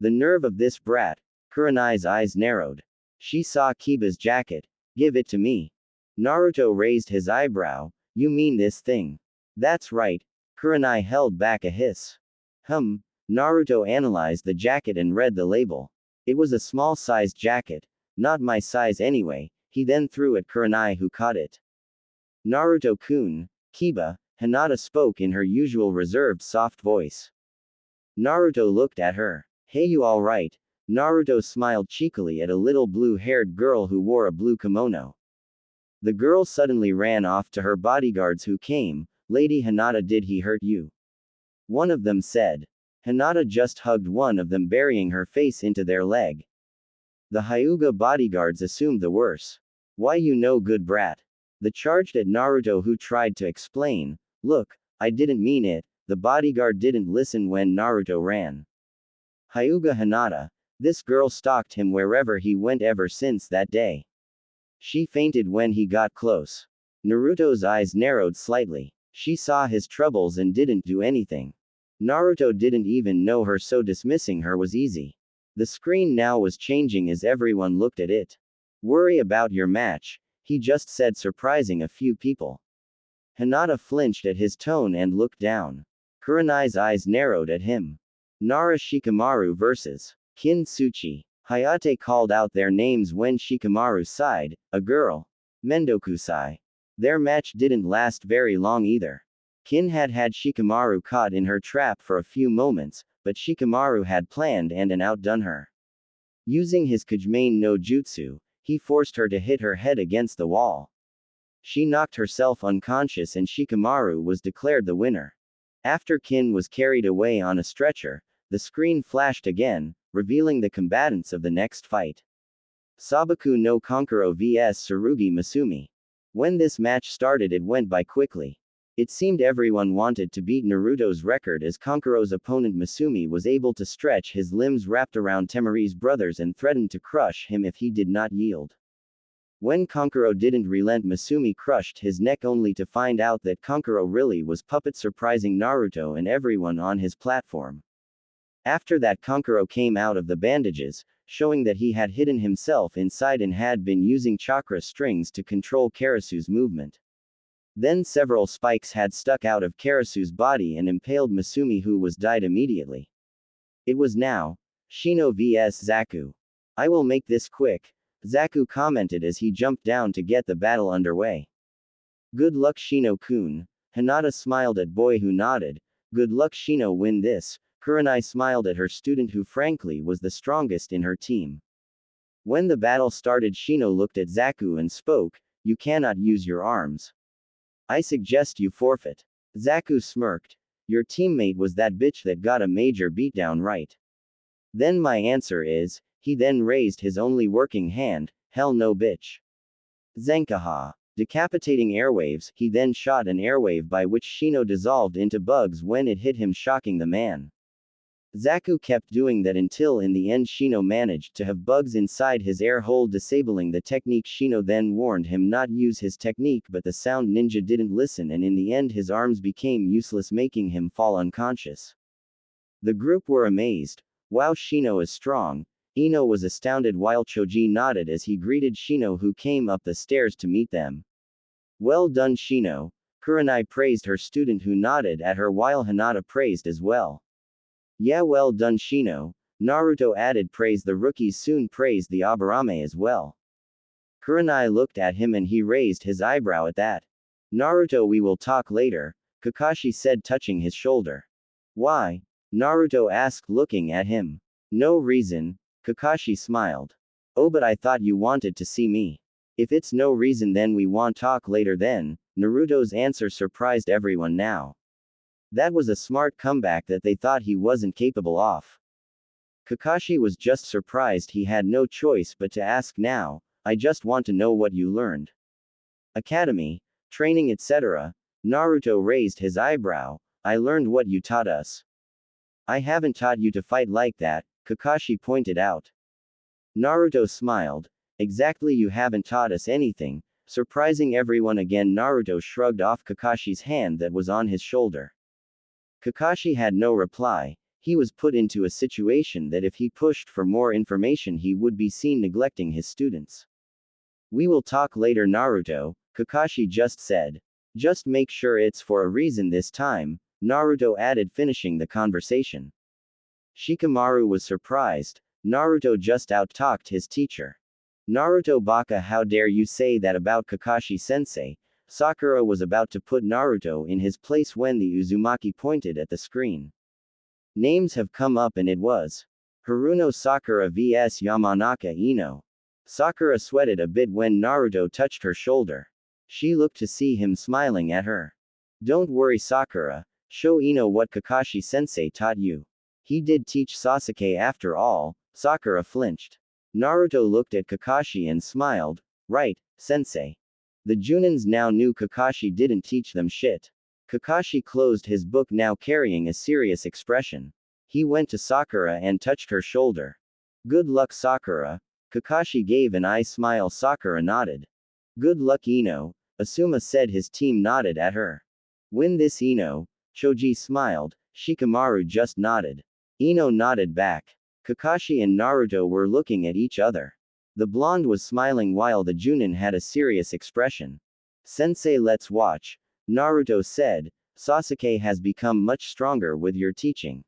The nerve of this brat. Kurenai's eyes narrowed. She saw Kiba's jacket. Give it to me. Naruto raised his eyebrow. You mean this thing? That's right. Kurenai held back a hiss. Naruto analyzed the jacket and read the label. It was a small-sized jacket, not my size anyway, he then threw at Kurenai who caught it. Naruto-kun, Kiba, Hinata spoke in her usual reserved soft voice. Naruto looked at her. Hey, you alright? Naruto smiled cheekily at a little blue-haired girl who wore a blue kimono. The girl suddenly ran off to her bodyguards who came. Lady Hinata, did he hurt you? One of them said. Hinata just hugged one of them, burying her face into their leg. The Hyuga bodyguards assumed the worse. Why, you no good brat. The charged at Naruto who tried to explain. Look, I didn't mean it. The bodyguard didn't listen when Naruto ran. Hyuga Hinata. This girl stalked him wherever he went ever since that day. She fainted when he got close. Naruto's eyes narrowed slightly. She saw his troubles and didn't do anything. Naruto didn't even know her, so dismissing her was easy. The screen now was changing as everyone looked at it. Worry about your match, he just said, surprising a few people. Hinata flinched at his tone and looked down. Kurenai's eyes narrowed at him. Nara Shikamaru vs. Kin Tsuchi. Hayate called out their names when Shikamaru sighed, a girl. Mendokusai. Their match didn't last very long either. Kin had Shikamaru caught in her trap for a few moments, but Shikamaru had planned and outdone her. Using his Kajimane no Jutsu, he forced her to hit her head against the wall. She knocked herself unconscious and Shikamaru was declared the winner. After Kin was carried away on a stretcher, the screen flashed again, revealing the combatants of the next fight. Sabaku no Kankuro vs Tsurugi Masumi. When this match started, it went by quickly. It seemed everyone wanted to beat Naruto's record, as Kankuro's opponent Masumi was able to stretch his limbs wrapped around Temari's brothers and threatened to crush him if he did not yield. When Kankuro didn't relent, Masumi crushed his neck only to find out that Kankuro really was puppet, surprising Naruto and everyone on his platform. After that, Kankuro came out of the bandages, showing that he had hidden himself inside and had been using chakra strings to control Karasu's movement. Then several spikes had stuck out of Karasu's body and impaled Masumi, who was died immediately. It was now Shino vs Zaku. I will make this quick, Zaku commented as he jumped down to get the battle underway. Good luck, Shino-kun. Hinata smiled at boy who nodded. Good luck, Shino, win this. Kurenai smiled at her student, who frankly was the strongest in her team. When the battle started, Shino looked at Zaku and spoke, you cannot use your arms. I suggest you forfeit. Zaku smirked. Your teammate was that bitch that got a major beatdown, right? Then my answer is, he then raised his only working hand, hell no, bitch. Zenkaha. Decapitating airwaves, he then shot an airwave by which Shino dissolved into bugs when it hit him, shocking the man. Zaku kept doing that until in the end Shino managed to have bugs inside his air hole, disabling the technique. Shino then warned him not use his technique, but the sound ninja didn't listen, and in the end his arms became useless, making him fall unconscious. The group were amazed. Wow, Shino is strong. Ino was astounded while Choji nodded as he greeted Shino, who came up the stairs to meet them. Well done, Shino. Kurenai praised her student, who nodded at her while Hinata praised as well. Yeah, well done, Shino. Naruto added praise. The rookies soon praised the Aburame as well. Kurenai looked at him and he raised his eyebrow at that. Naruto, we will talk later, Kakashi said, touching his shoulder. Why? Naruto asked, looking at him. No reason, Kakashi smiled. Oh, but I thought you wanted to see me. If it's no reason, then we won't talk later then. Naruto's answer surprised everyone now. That was a smart comeback that they thought he wasn't capable of. Kakashi was just surprised. He had no choice but to ask now. I just want to know what you learned. Academy, training, etc. Naruto raised his eyebrow. I learned what you taught us. I haven't taught you to fight like that, Kakashi pointed out. Naruto smiled. Exactly, you haven't taught us anything. Surprising everyone again, Naruto shrugged off Kakashi's hand that was on his shoulder. Kakashi had no reply. He was put into a situation that if he pushed for more information he would be seen neglecting his students. We will talk later, Naruto, Kakashi just said. Just make sure it's for a reason this time. Naruto added, finishing the conversation. Shikamaru was surprised. Naruto just out-talked his teacher. Naruto baka, how dare you say that about Kakashi-sensei? Sakura was about to put Naruto in his place when the Uzumaki pointed at the screen. Names have come up and it was Haruno Sakura vs Yamanaka Ino. Sakura sweated a bit when Naruto touched her shoulder. She looked to see him smiling at her. Don't worry Sakura, show Ino what Kakashi-sensei taught you. He did teach Sasuke after all. Sakura flinched. Naruto looked at Kakashi and smiled. Right, sensei. The Junins now knew Kakashi didn't teach them shit. Kakashi closed his book, now carrying a serious expression. He went to Sakura and touched her shoulder. Good luck Sakura. Kakashi gave an eye smile. Sakura nodded. Good luck Ino. Asuma said. His team nodded at her. Win this Ino. Choji smiled. Shikamaru just nodded. Ino nodded back. Kakashi and Naruto were looking at each other. The blonde was smiling while the Junin had a serious expression. Sensei, let's watch. Naruto said. Sasuke has become much stronger with your teaching.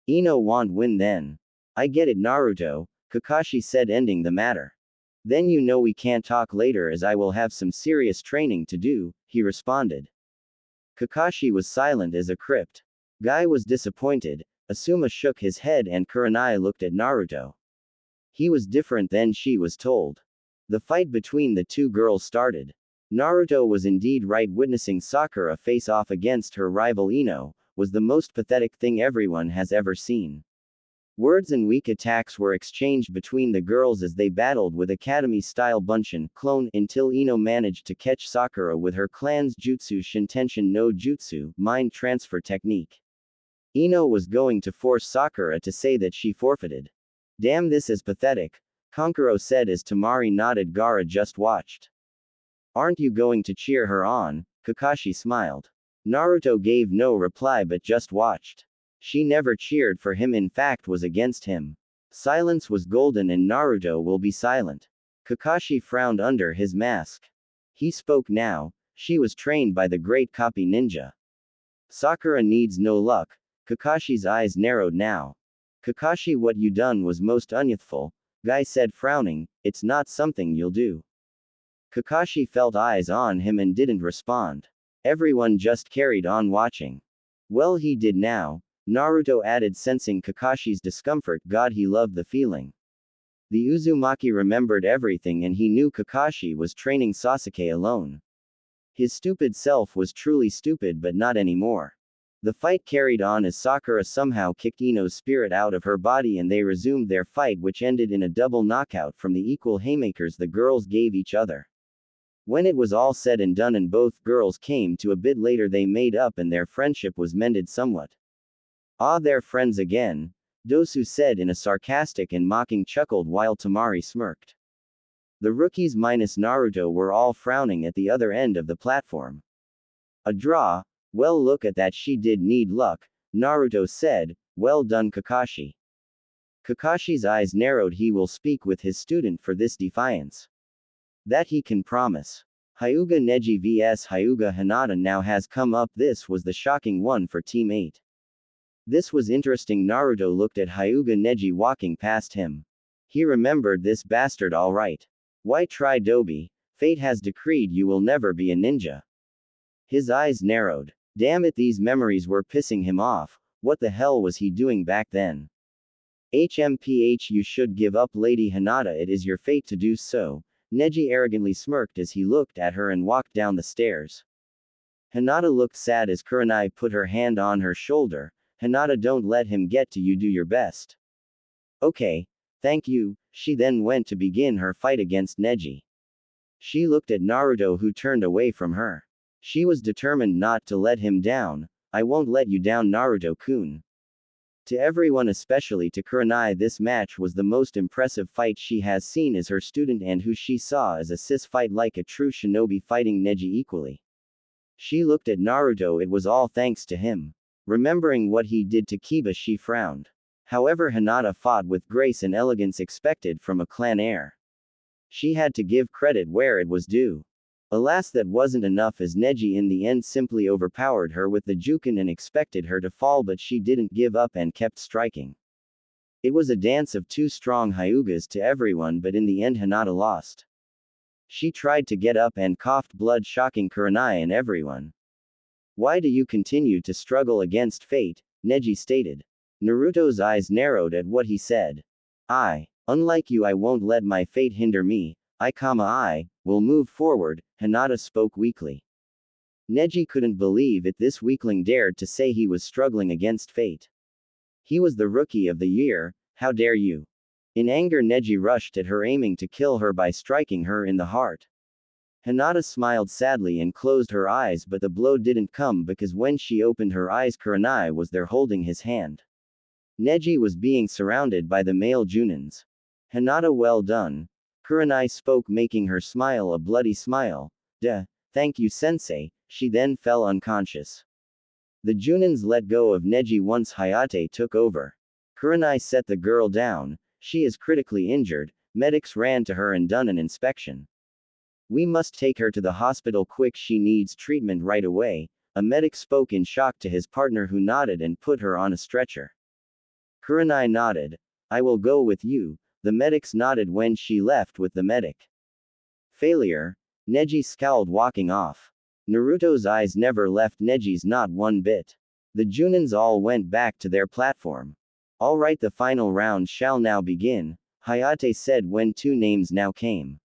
Ino won't win then. I get it Naruto, Kakashi said, ending the matter. Then you know we can't talk later as I will have some serious training to do, he responded. Kakashi was silent as a crypt. Guy was disappointed. Asuma shook his head and Kurenai looked at Naruto. He was different than she was told. The fight between the two girls started. Naruto was indeed right. Witnessing Sakura face off against her rival Ino was the most pathetic thing everyone has ever seen. Words and weak attacks were exchanged between the girls as they battled with academy-style Bunshin clone until Ino managed to catch Sakura with her clan's jutsu Shintenshin no Jutsu mind transfer technique. Ino was going to force Sakura to say that she forfeited. Damn, this is pathetic, Kankuro said as Tamari nodded. Gaara just watched. Aren't you going to cheer her on? Kakashi smiled. Naruto gave no reply but just watched. She never cheered for him, in fact was against him. Silence was golden and Naruto will be silent. Kakashi frowned under his mask. He spoke now. She was trained by the great copy ninja. Sakura needs no luck. Kakashi's eyes narrowed now. Kakashi, what you done was most unyouthful, Guy said frowning. It's not something you'll do. Kakashi felt eyes on him and didn't respond. Everyone just carried on watching. Well, he did now, Naruto added, sensing Kakashi's discomfort. God, he loved the feeling. The Uzumaki remembered everything and he knew Kakashi was training Sasuke alone. His stupid self was truly stupid, but not anymore. The fight carried on as Sakura somehow kicked Ino's spirit out of her body and they resumed their fight, which ended in a double knockout from the equal haymakers the girls gave each other. When it was all said and done and both girls came to a bit later, they made up and their friendship was mended somewhat. Ah, they're friends again, Dosu said in a sarcastic and mocking chuckle while Tamari smirked. The rookies minus Naruto were all frowning at the other end of the platform. A draw? Well, look at that, she did need luck, Naruto said. Well done Kakashi. Kakashi's eyes narrowed. He will speak with his student for this defiance. That he can promise. Hyuga Neji vs Hyuga Hinata now has come up. This was the shocking one for Team 8. This was interesting. Naruto looked at Hyuga Neji walking past him. He remembered this bastard alright. Why try Dobi? Fate has decreed you will never be a ninja. His eyes narrowed. Damn it, these memories were pissing him off. What the hell was he doing back then? HMPH, you should give up Lady Hinata, it is your fate to do so. Neji arrogantly smirked as he looked at her and walked down the stairs. Hinata looked sad as Kurenai put her hand on her shoulder. Hinata, don't let him get to you, do your best. Okay. Thank you. She then went to begin her fight against Neji. She looked at Naruto, who turned away from her. She was determined not to let him down. I won't let you down, Naruto-kun. To everyone, especially to Kurenai, this match was the most impressive fight she has seen as her student and who she saw as a cis fight like a true shinobi, fighting Neji equally. She looked at Naruto. It was all thanks to him. Remembering what he did to Kiba, she frowned. However, Hinata fought with grace and elegance expected from a clan heir. She had to give credit where it was due. Alas, that wasn't enough, as Neji in the end simply overpowered her with the Juken and expected her to fall, but she didn't give up and kept striking. It was a dance of two strong Hyugas to everyone, but in the end Hinata lost. She tried to get up and coughed blood, shocking Kurenai and everyone. Why do you continue to struggle against fate? Neji stated. Naruto's eyes narrowed at what he said. Unlike you, I won't let my fate hinder me. I will move forward, Hinata spoke weakly. Neji couldn't believe it, this weakling dared to say he was struggling against fate. He was the rookie of the year, how dare you? In anger, Neji rushed at her, aiming to kill her by striking her in the heart. Hinata smiled sadly and closed her eyes, but the blow didn't come because when she opened her eyes, Kurenai was there holding his hand. Neji was being surrounded by the male Junins. Hinata, well done. Kurenai spoke, making her smile a bloody smile. Thank you, sensei. She then fell unconscious. The Junins let go of Neji once Hayate took over. Kurenai set the girl down. She is critically injured. Medics ran to her and done an inspection. We must take her to the hospital quick, she needs treatment right away. A medic spoke in shock to his partner, who nodded and put her on a stretcher. Kurenai nodded. I will go with you. The medics nodded when she left with the medic. Failure. Neji scowled, walking off. Naruto's eyes never left Neji's, not one bit. The Junins all went back to their platform. Alright, the final round shall now begin, Hayate said when two names now came.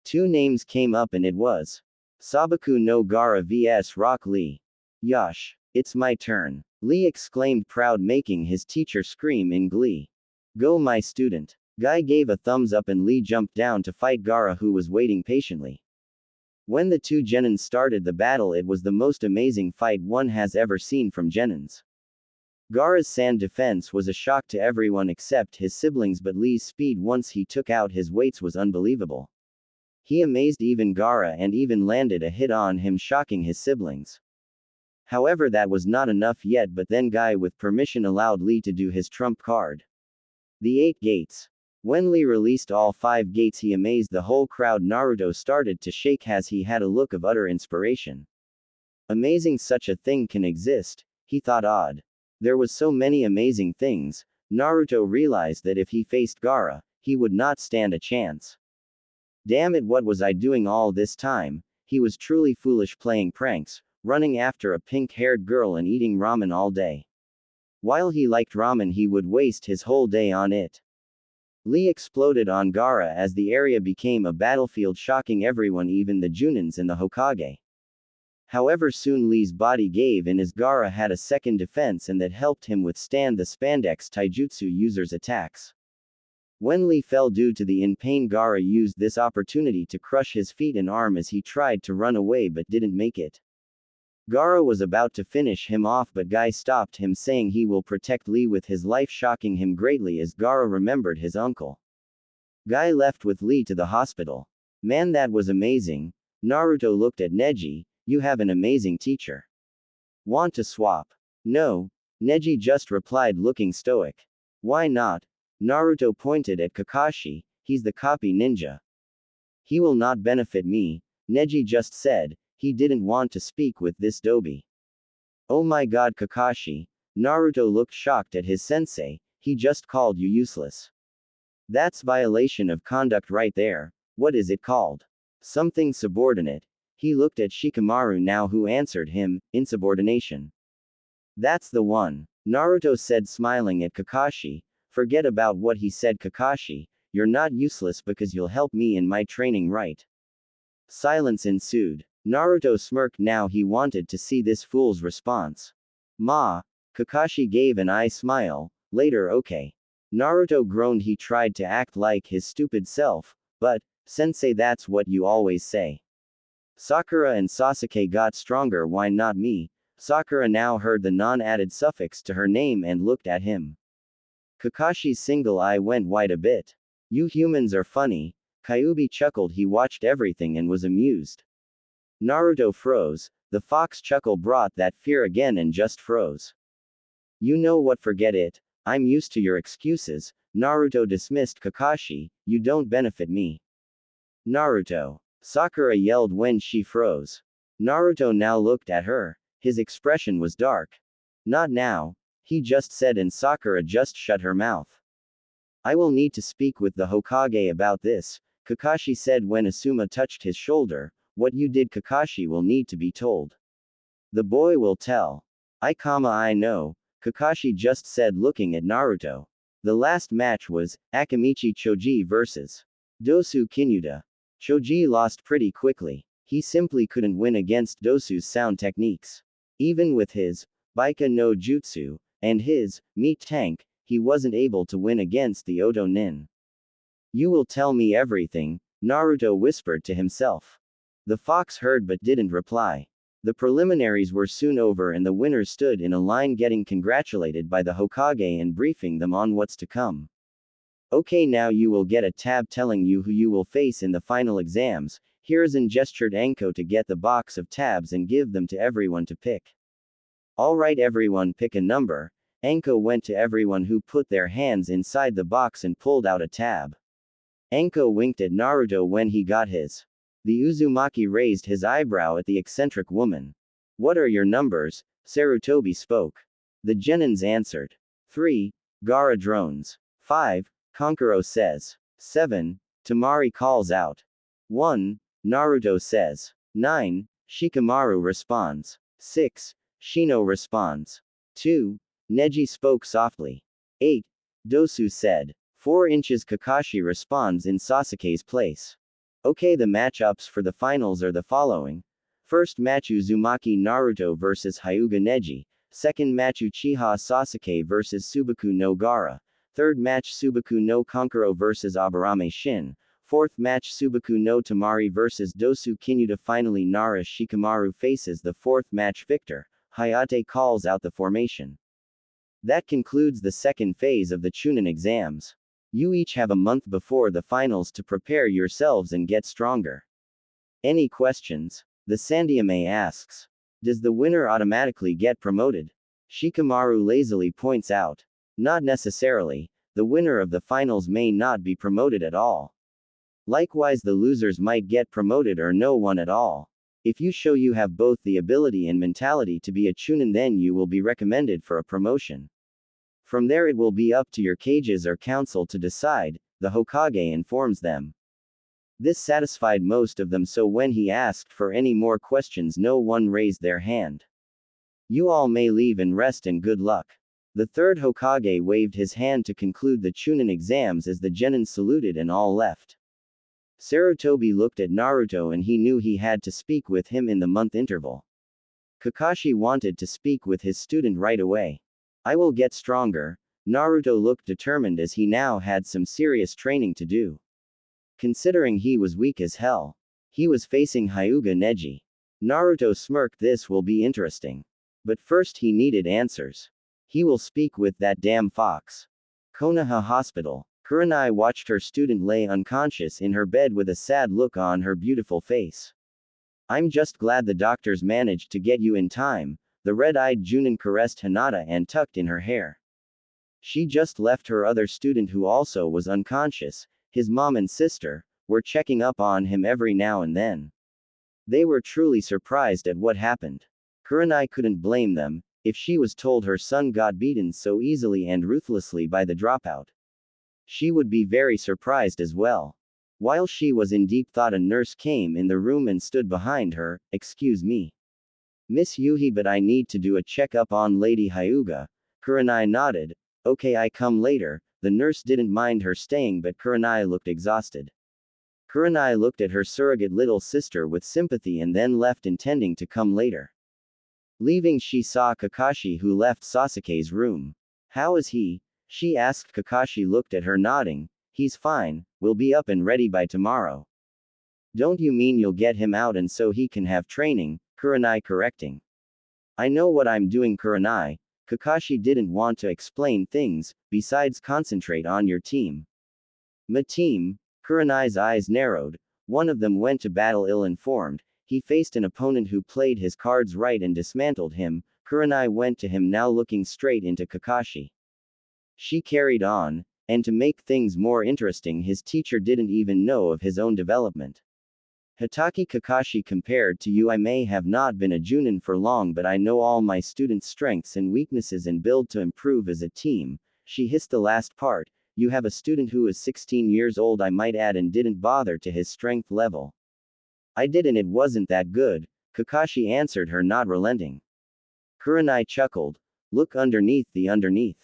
Two names came up and it was Sabaku no Gaara vs Rock Lee. Yosh. It's my turn. Lee exclaimed, proud, making his teacher scream in glee. Go, my student. Guy gave a thumbs up and Lee jumped down to fight Gaara, who was waiting patiently. When the two Genins started the battle, it was the most amazing fight one has ever seen from Genins. Gaara's sand defense was a shock to everyone except his siblings, but Lee's speed once he took out his weights was unbelievable. He amazed even Gaara and even landed a hit on him, shocking his siblings. However, that was not enough yet, but then Guy with permission allowed Lee to do his trump card. The 8 gates. When Lee released all 5 gates, he amazed the whole crowd. Naruto started to shake as he had a look of utter inspiration. Amazing, such a thing can exist, he thought. Odd. There was so many amazing things. Naruto realized that if he faced Gaara, he would not stand a chance. Damn it, what was I doing all this time? He was truly foolish, playing pranks, running after a pink-haired girl and eating ramen all day. While he liked ramen, he would waste his whole day on it. Lee exploded on Gaara as the area became a battlefield, shocking everyone, even the Junins and the Hokage. However, soon Lee's body gave in as Gaara had a second defense, and that helped him withstand the spandex taijutsu user's attacks. When Lee fell due to the in-pain, Gaara used this opportunity to crush his feet and arm as he tried to run away but didn't make it. Gaara was about to finish him off, but Guy stopped him, saying he will protect Lee with his life, shocking him greatly as Gaara remembered his uncle. Guy left with Lee to the hospital. Man, that was amazing. Naruto looked at Neji. You have an amazing teacher. Want to swap? No. Neji just replied, looking stoic. Why not? Naruto pointed at Kakashi. He's the copy ninja. He will not benefit me, Neji just said. He didn't want to speak with this doby. Oh my god, Kakashi. Naruto looked shocked at his sensei. He just called you useless. That's violation of conduct right there. What is it called? Something subordinate. He looked at Shikamaru now, who answered him, insubordination. That's the one. Naruto said, smiling at Kakashi. Forget about what he said, Kakashi. You're not useless because you'll help me in my training, right? Silence ensued. Naruto smirked now. He wanted to see this fool's response. Kakashi gave an eye smile. Later, okay. Naruto groaned. He tried to act like his stupid self, but, sensei, that's what you always say. Sakura and Sasuke got stronger, why not me? Sakura now heard the non-added suffix to her name and looked at him. Kakashi's single eye went wide a bit. You humans are funny. Kyuubi chuckled. He watched everything and was amused. Naruto froze. The fox chuckle brought that fear again and just froze. You know what, forget it. I'm used to your excuses. Naruto dismissed Kakashi. You don't benefit me. Naruto. Sakura yelled when she froze. Naruto now looked at her. His expression was dark. Not now, he just said, and Sakura just shut her mouth. I will need to speak with the Hokage about this, Kakashi said when Asuma touched his shoulder. What you did, Kakashi, will need to be told. The boy will tell. I know, Kakashi just said, looking at Naruto. The last match was Akamichi Choji vs. Dosu Kinuta. Choji lost pretty quickly. He simply couldn't win against Dosu's sound techniques. Even with his Baika no Jutsu and his meat tank, he wasn't able to win against the Oto Nin. You will tell me everything, Naruto whispered to himself. The fox heard but didn't reply. The preliminaries were soon over and the winners stood in a line getting congratulated by the Hokage and briefing them on what's to come. Okay, now you will get a tab telling you who you will face in the final exams. Hiruzen gestured Anko to get the box of tabs and give them to everyone to pick. Alright, everyone pick a number. Anko went to everyone who put their hands inside the box and pulled out a tab. Anko winked at Naruto when he got his. The Uzumaki raised his eyebrow at the eccentric woman. What are your numbers? Sarutobi spoke. The genins answered. 3. Gaara drones. 5. Kankuro says. 7. Tamari calls out. 1. Naruto says. 9. Shikamaru responds. 6. Shino responds. 2. Neji spoke softly. 8. Dosu said. 4 inches Kakashi responds in Sasuke's place. Okay, the matchups for the finals are the following. First match Uzumaki Naruto vs Hyuga Neji. Second match Uchiha Sasuke vs Subaku no Gaara. Third match Subaku no Kankuro vs Aburame Shin. Fourth match Subaku no Tamari vs Dosu Kinuta. Finally Nara Shikamaru faces the fourth match victor. Hayate calls out the formation. That concludes the second phase of the Chunin exams. You each have a month before the finals to prepare yourselves and get stronger. Any questions? The Sandiame asks. Does the winner automatically get promoted? Shikamaru lazily points out. Not necessarily. The winner of the finals may not be promoted at all. Likewise, the losers might get promoted or no one at all. If you show you have both the ability and mentality to be a Chunin, then you will be recommended for a promotion. From there it will be up to your cages or council to decide, the Hokage informs them. This satisfied most of them, so when he asked for any more questions no one raised their hand. You all may leave and rest and good luck. The third Hokage waved his hand to conclude the Chunin exams as the genin saluted and all left. Sarutobi looked at Naruto and he knew he had to speak with him in the month interval. Kakashi wanted to speak with his student right away. I will get stronger. Naruto looked determined as he now had some serious training to do. Considering he was weak as hell. He was facing Hyuga Neji. Naruto smirked. This will be interesting. But first he needed answers. He will speak with that damn fox. Konoha Hospital. Kurenai watched her student lay unconscious in her bed with a sad look on her beautiful face. I'm just glad the doctors managed to get you in time, the red-eyed Junin caressed Hinata and tucked in her hair. She just left her other student who also was unconscious, his mom and sister, were checking up on him every now and then. They were truly surprised at what happened. Kurenai couldn't blame them, if she was told her son got beaten so easily and ruthlessly by the dropout. She would be very surprised as well. While she was in deep thought, a nurse came in the room and stood behind her. Excuse me, Miss Yuhi, but I need to do a checkup on Lady Hyuga. Kurenai nodded. Okay, I come later. The nurse didn't mind her staying, but Kurenai looked exhausted. Kurenai looked at her surrogate little sister with sympathy and then left, intending to come later. Leaving, she saw Kakashi, who left Sasuke's room. How is he? She asked. Kakashi looked at her, nodding. He's fine, we'll be up and ready by tomorrow. Don't you mean you'll get him out and so he can have training? Kurenai correcting. I know what I'm doing, Kurenai. Kakashi didn't want to explain things, besides concentrate on your team. My team? Kurenai's eyes narrowed. One of them went to battle ill-informed. He faced an opponent who played his cards right and dismantled him. Kurenai went to him, now looking straight into Kakashi. She carried on, and to make things more interesting, his teacher didn't even know of his own development. Hitaki Kakashi, compared to you, I may have not been a Junin for long, but I know all my students' strengths and weaknesses and build to improve as a team. She hissed the last part. You have a student who is 16 years old, I might add, and didn't bother to his strength level. I did, and it wasn't that good, Kakashi answered her, not relenting. Kurenai chuckled. Look underneath the underneath.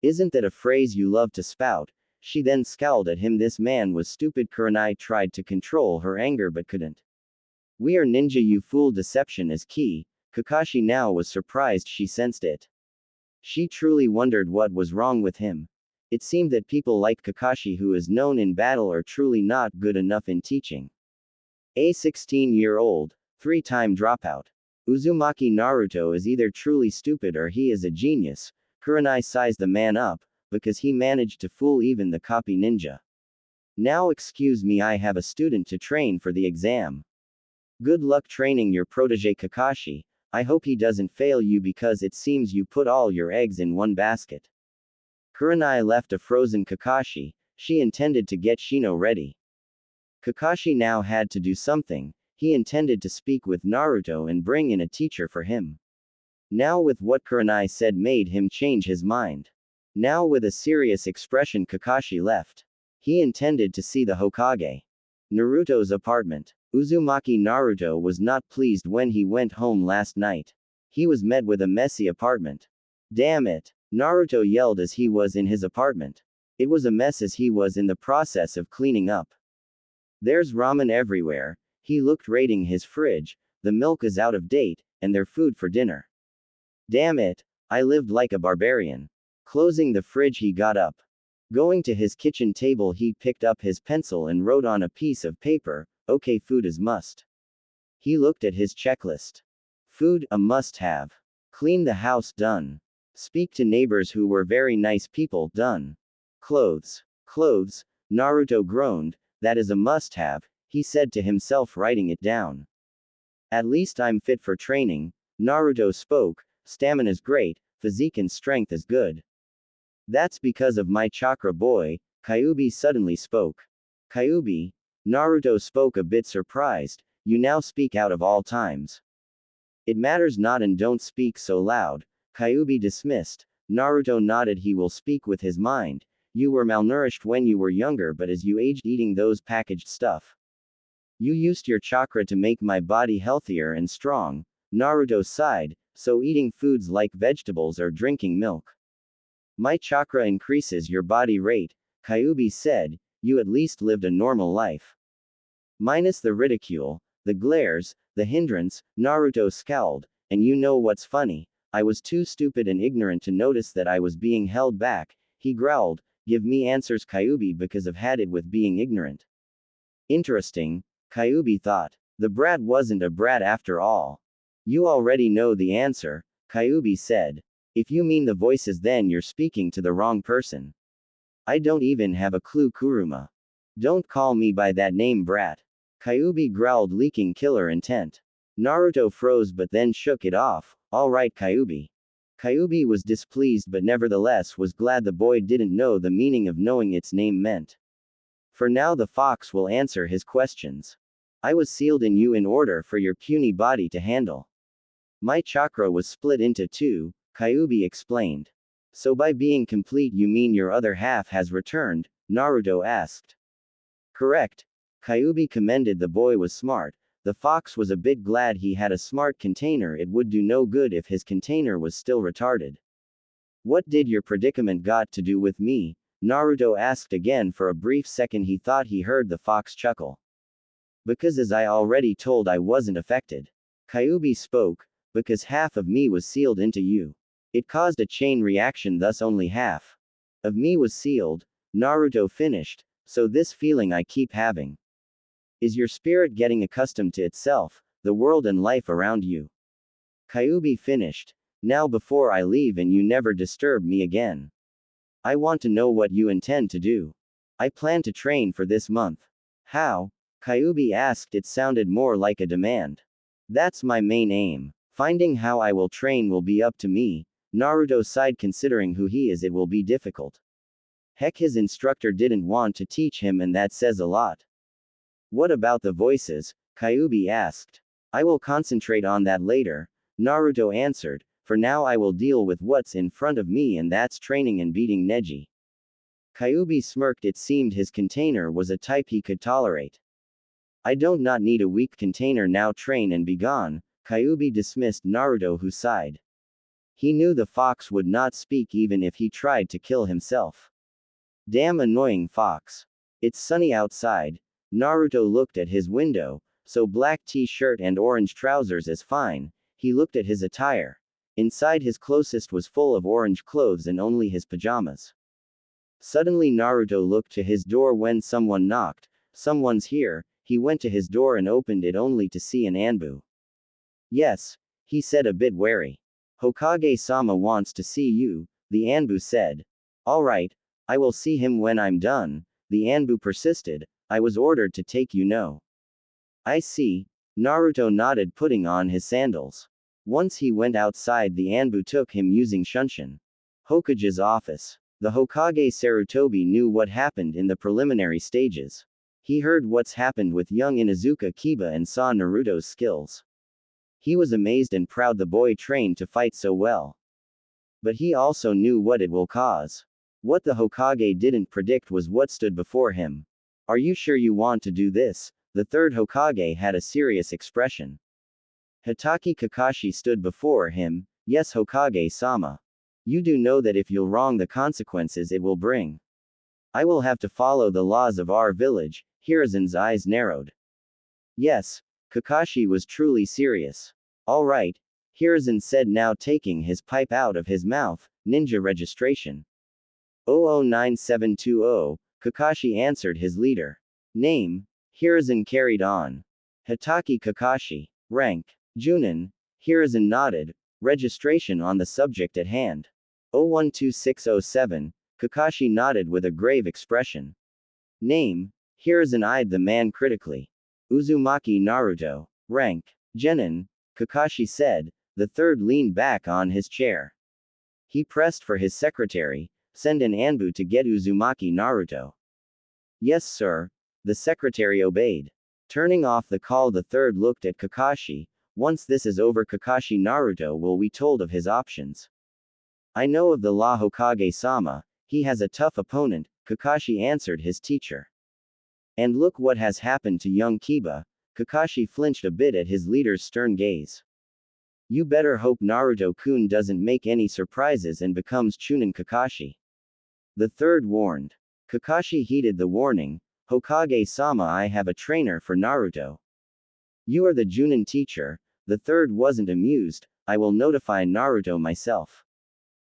Isn't that a phrase you love to spout? She then scowled at him. This man was stupid. Kurenai tried to control her anger but couldn't. We are ninja, you fool. Deception is key. Kakashi now was surprised she sensed it. She truly wondered what was wrong with him. It seemed that people like Kakashi, who is known in battle, are truly not good enough in teaching. A 16-year-old, 3-time dropout. Uzumaki Naruto is either truly stupid or he is a genius. Kurenai sized the man up, because he managed to fool even the copy ninja. Now excuse me, I have a student to train for the exam. Good luck training your protege Kakashi. I hope he doesn't fail you, because it seems you put all your eggs in one basket. Kurenai left a frozen Kakashi. She intended to get Shino ready. Kakashi now had to do something. He intended to speak with Naruto and bring in a teacher for him. Now with what Kurenai said made him change his mind. Now with a serious expression Kakashi left. He intended to see the Hokage. Naruto's apartment. Uzumaki Naruto was not pleased when he went home last night. He was met with a messy apartment. Damn it! Naruto yelled as he was in his apartment. It was a mess as he was in the process of cleaning up. There's ramen everywhere. He looked, raiding his fridge. The milk is out of date, and their food for dinner. Damn it! I lived like a barbarian. Closing the fridge, he got up. Going to his kitchen table, he picked up his pencil and wrote on a piece of paper, okay, food is must. He looked at his checklist. Food, a must-have. Clean the house, done. Speak to neighbors who were very nice people, done. Clothes. Clothes, Naruto groaned, that is a must-have, he said to himself, writing it down. At least I'm fit for training, Naruto spoke, stamina's great, physique and strength is good. That's because of my chakra boy, Kyuubi suddenly spoke. Kyuubi? Naruto spoke, a bit surprised, you now speak out of all times. It matters not, and don't speak so loud, Kyuubi dismissed. Naruto nodded, he will speak with his mind. You were malnourished when you were younger, but as you aged eating those packaged stuff. You used your chakra to make my body healthier and strong, Naruto sighed, so eating foods like vegetables or drinking milk. My chakra increases your body rate, Kyuubi said, you at least lived a normal life. Minus the ridicule, the glares, the hindrance, Naruto scowled, and you know what's funny? I was too stupid and ignorant to notice that I was being held back, he growled, give me answers Kyuubi, because I've had it with being ignorant. Interesting, Kyuubi thought. The brat wasn't a brat after all. You already know the answer, Kyuubi said. If you mean the voices, then you're speaking to the wrong person. I don't even have a clue, Kuruma. Don't call me by that name, brat. Kyuubi growled, leaking killer intent. Naruto froze but then shook it off. Alright, Kyuubi. Kyuubi was displeased but nevertheless was glad the boy didn't know the meaning of knowing its name meant. For now the fox will answer his questions. I was sealed in you in order for your puny body to handle. My chakra was split into two, Kyuubi explained. So by being complete you mean your other half has returned? Naruto asked. Correct. Kyuubi commended the boy was smart. The fox was a bit glad he had a smart container. It would do no good if his container was still retarded. What did your predicament got to do with me? Naruto asked again. For a brief second he thought he heard the fox chuckle. Because as I already told, I wasn't affected. Kyuubi spoke, because half of me was sealed into you. It caused a chain reaction, thus only half of me was sealed, Naruto finished, so this feeling I keep having. Is your spirit getting accustomed to itself, the world and life around you? Kyuubi finished. Now before I leave and you never disturb me again. I want to know what you intend to do. I plan to train for this month. How? Kyuubi asked. It sounded more like a demand. That's my main aim. Finding how I will train will be up to me. Naruto sighed. Considering who he is, it will be difficult. Heck, his instructor didn't want to teach him, and that says a lot. What about the voices? Kyuubi asked. I will concentrate on that later, Naruto answered. For now I will deal with what's in front of me, and that's training and beating Neji. Kyuubi smirked. It seemed his container was a type he could tolerate. I don't not need a weak container now, train and be gone, Kyuubi dismissed Naruto, who sighed. He knew the fox would not speak even if he tried to kill himself. Damn annoying fox. It's sunny outside. Naruto looked at his window, so black t-shirt and orange trousers is fine. He looked at his attire. Inside his closest was full of orange clothes and only his pajamas. Suddenly Naruto looked to his door when someone knocked. Someone's here. He went to his door and opened it only to see an Anbu. Yes, he said, a bit wary. Hokage-sama wants to see you, the Anbu said. Alright, I will see him when I'm done, the Anbu persisted. I was ordered to take you know. I see, Naruto nodded, putting on his sandals. Once he went outside, the Anbu took him using Shunshin Hokage's office. The Hokage Sarutobi knew what happened in the preliminary stages. He heard what's happened with young Inuzuka Kiba and saw Naruto's skills. He was amazed and proud the boy trained to fight so well. But he also knew what it will cause. What the Hokage didn't predict was what stood before him. Are you sure you want to do this? The third Hokage had a serious expression. Hitaki Kakashi stood before him. Yes, Hokage-sama. You do know that if you'll wrong, the consequences it will bring. I will have to follow the laws of our village. Hiruzen's eyes narrowed. Yes, Kakashi was truly serious. All right, Hiruzen said, now taking his pipe out of his mouth. Ninja registration. 009720, Kakashi answered his leader. Name, Hiruzen carried on. Hitaki Kakashi. Rank, Junin. Hiruzen nodded. Registration on the subject at hand. 012607, Kakashi nodded with a grave expression. Name, Hiruzen eyed the man critically. Uzumaki Naruto. Rank, Genin, Kakashi said. The third leaned back on his chair. He pressed for his secretary. Send an Anbu to get Uzumaki Naruto. Yes, sir. The secretary obeyed. Turning off the call, the third looked at Kakashi. Once this is over, Kakashi Naruto will be told of his options. I know of the law, Hokage-sama. He has a tough opponent, Kakashi answered his teacher. And look what has happened to young Kiba. Kakashi flinched a bit at his leader's stern gaze. You better hope Naruto-kun doesn't make any surprises and becomes Chunin Kakashi. The third warned. Kakashi heeded the warning. Hokage-sama, I have a trainer for Naruto. You are the Junin teacher. The third wasn't amused. I will notify Naruto myself.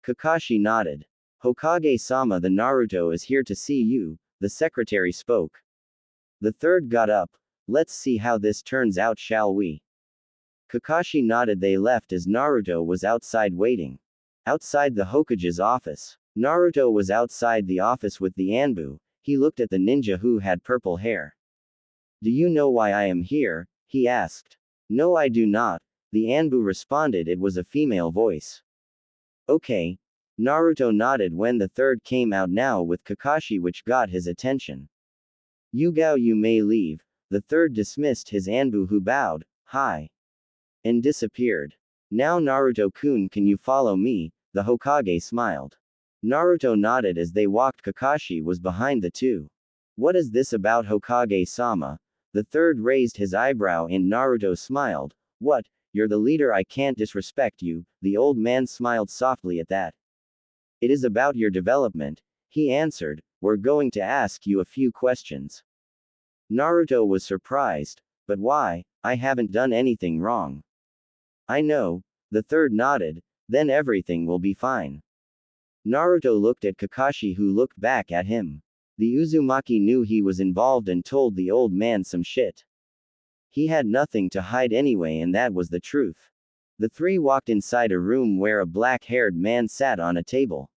Kakashi nodded. Hokage-sama, the Naruto is here to see you, the secretary spoke. The third got up. Let's see how this turns out, shall we? Kakashi nodded. They left as Naruto was outside waiting. Outside the Hokage's office. Naruto was outside the office with the Anbu. He looked at the ninja who had purple hair. Do you know why I am here? He asked. No, I do not. The Anbu responded. It was a female voice. Okay. Naruto nodded when the third came out now with Kakashi, which got his attention. Yugao, you may leave. The third dismissed his Anbu, who bowed, hi, and disappeared. Now Naruto-kun, can you follow me? The Hokage smiled. Naruto nodded as they walked. Kakashi was behind the two. What is this about, Hokage-sama? The third raised his eyebrow and Naruto smiled. What? You're the leader, I can't disrespect you. The old man smiled softly at that. It is about your development, he answered. We're going to ask you a few questions. Naruto was surprised. But why? I haven't done anything wrong. I know. The third nodded. Then everything will be fine. Naruto looked at Kakashi, who looked back at him. The Uzumaki knew he was involved and told the old man some shit. He had nothing to hide anyway, and that was the truth. The three walked inside a room where a black-haired man sat on a table.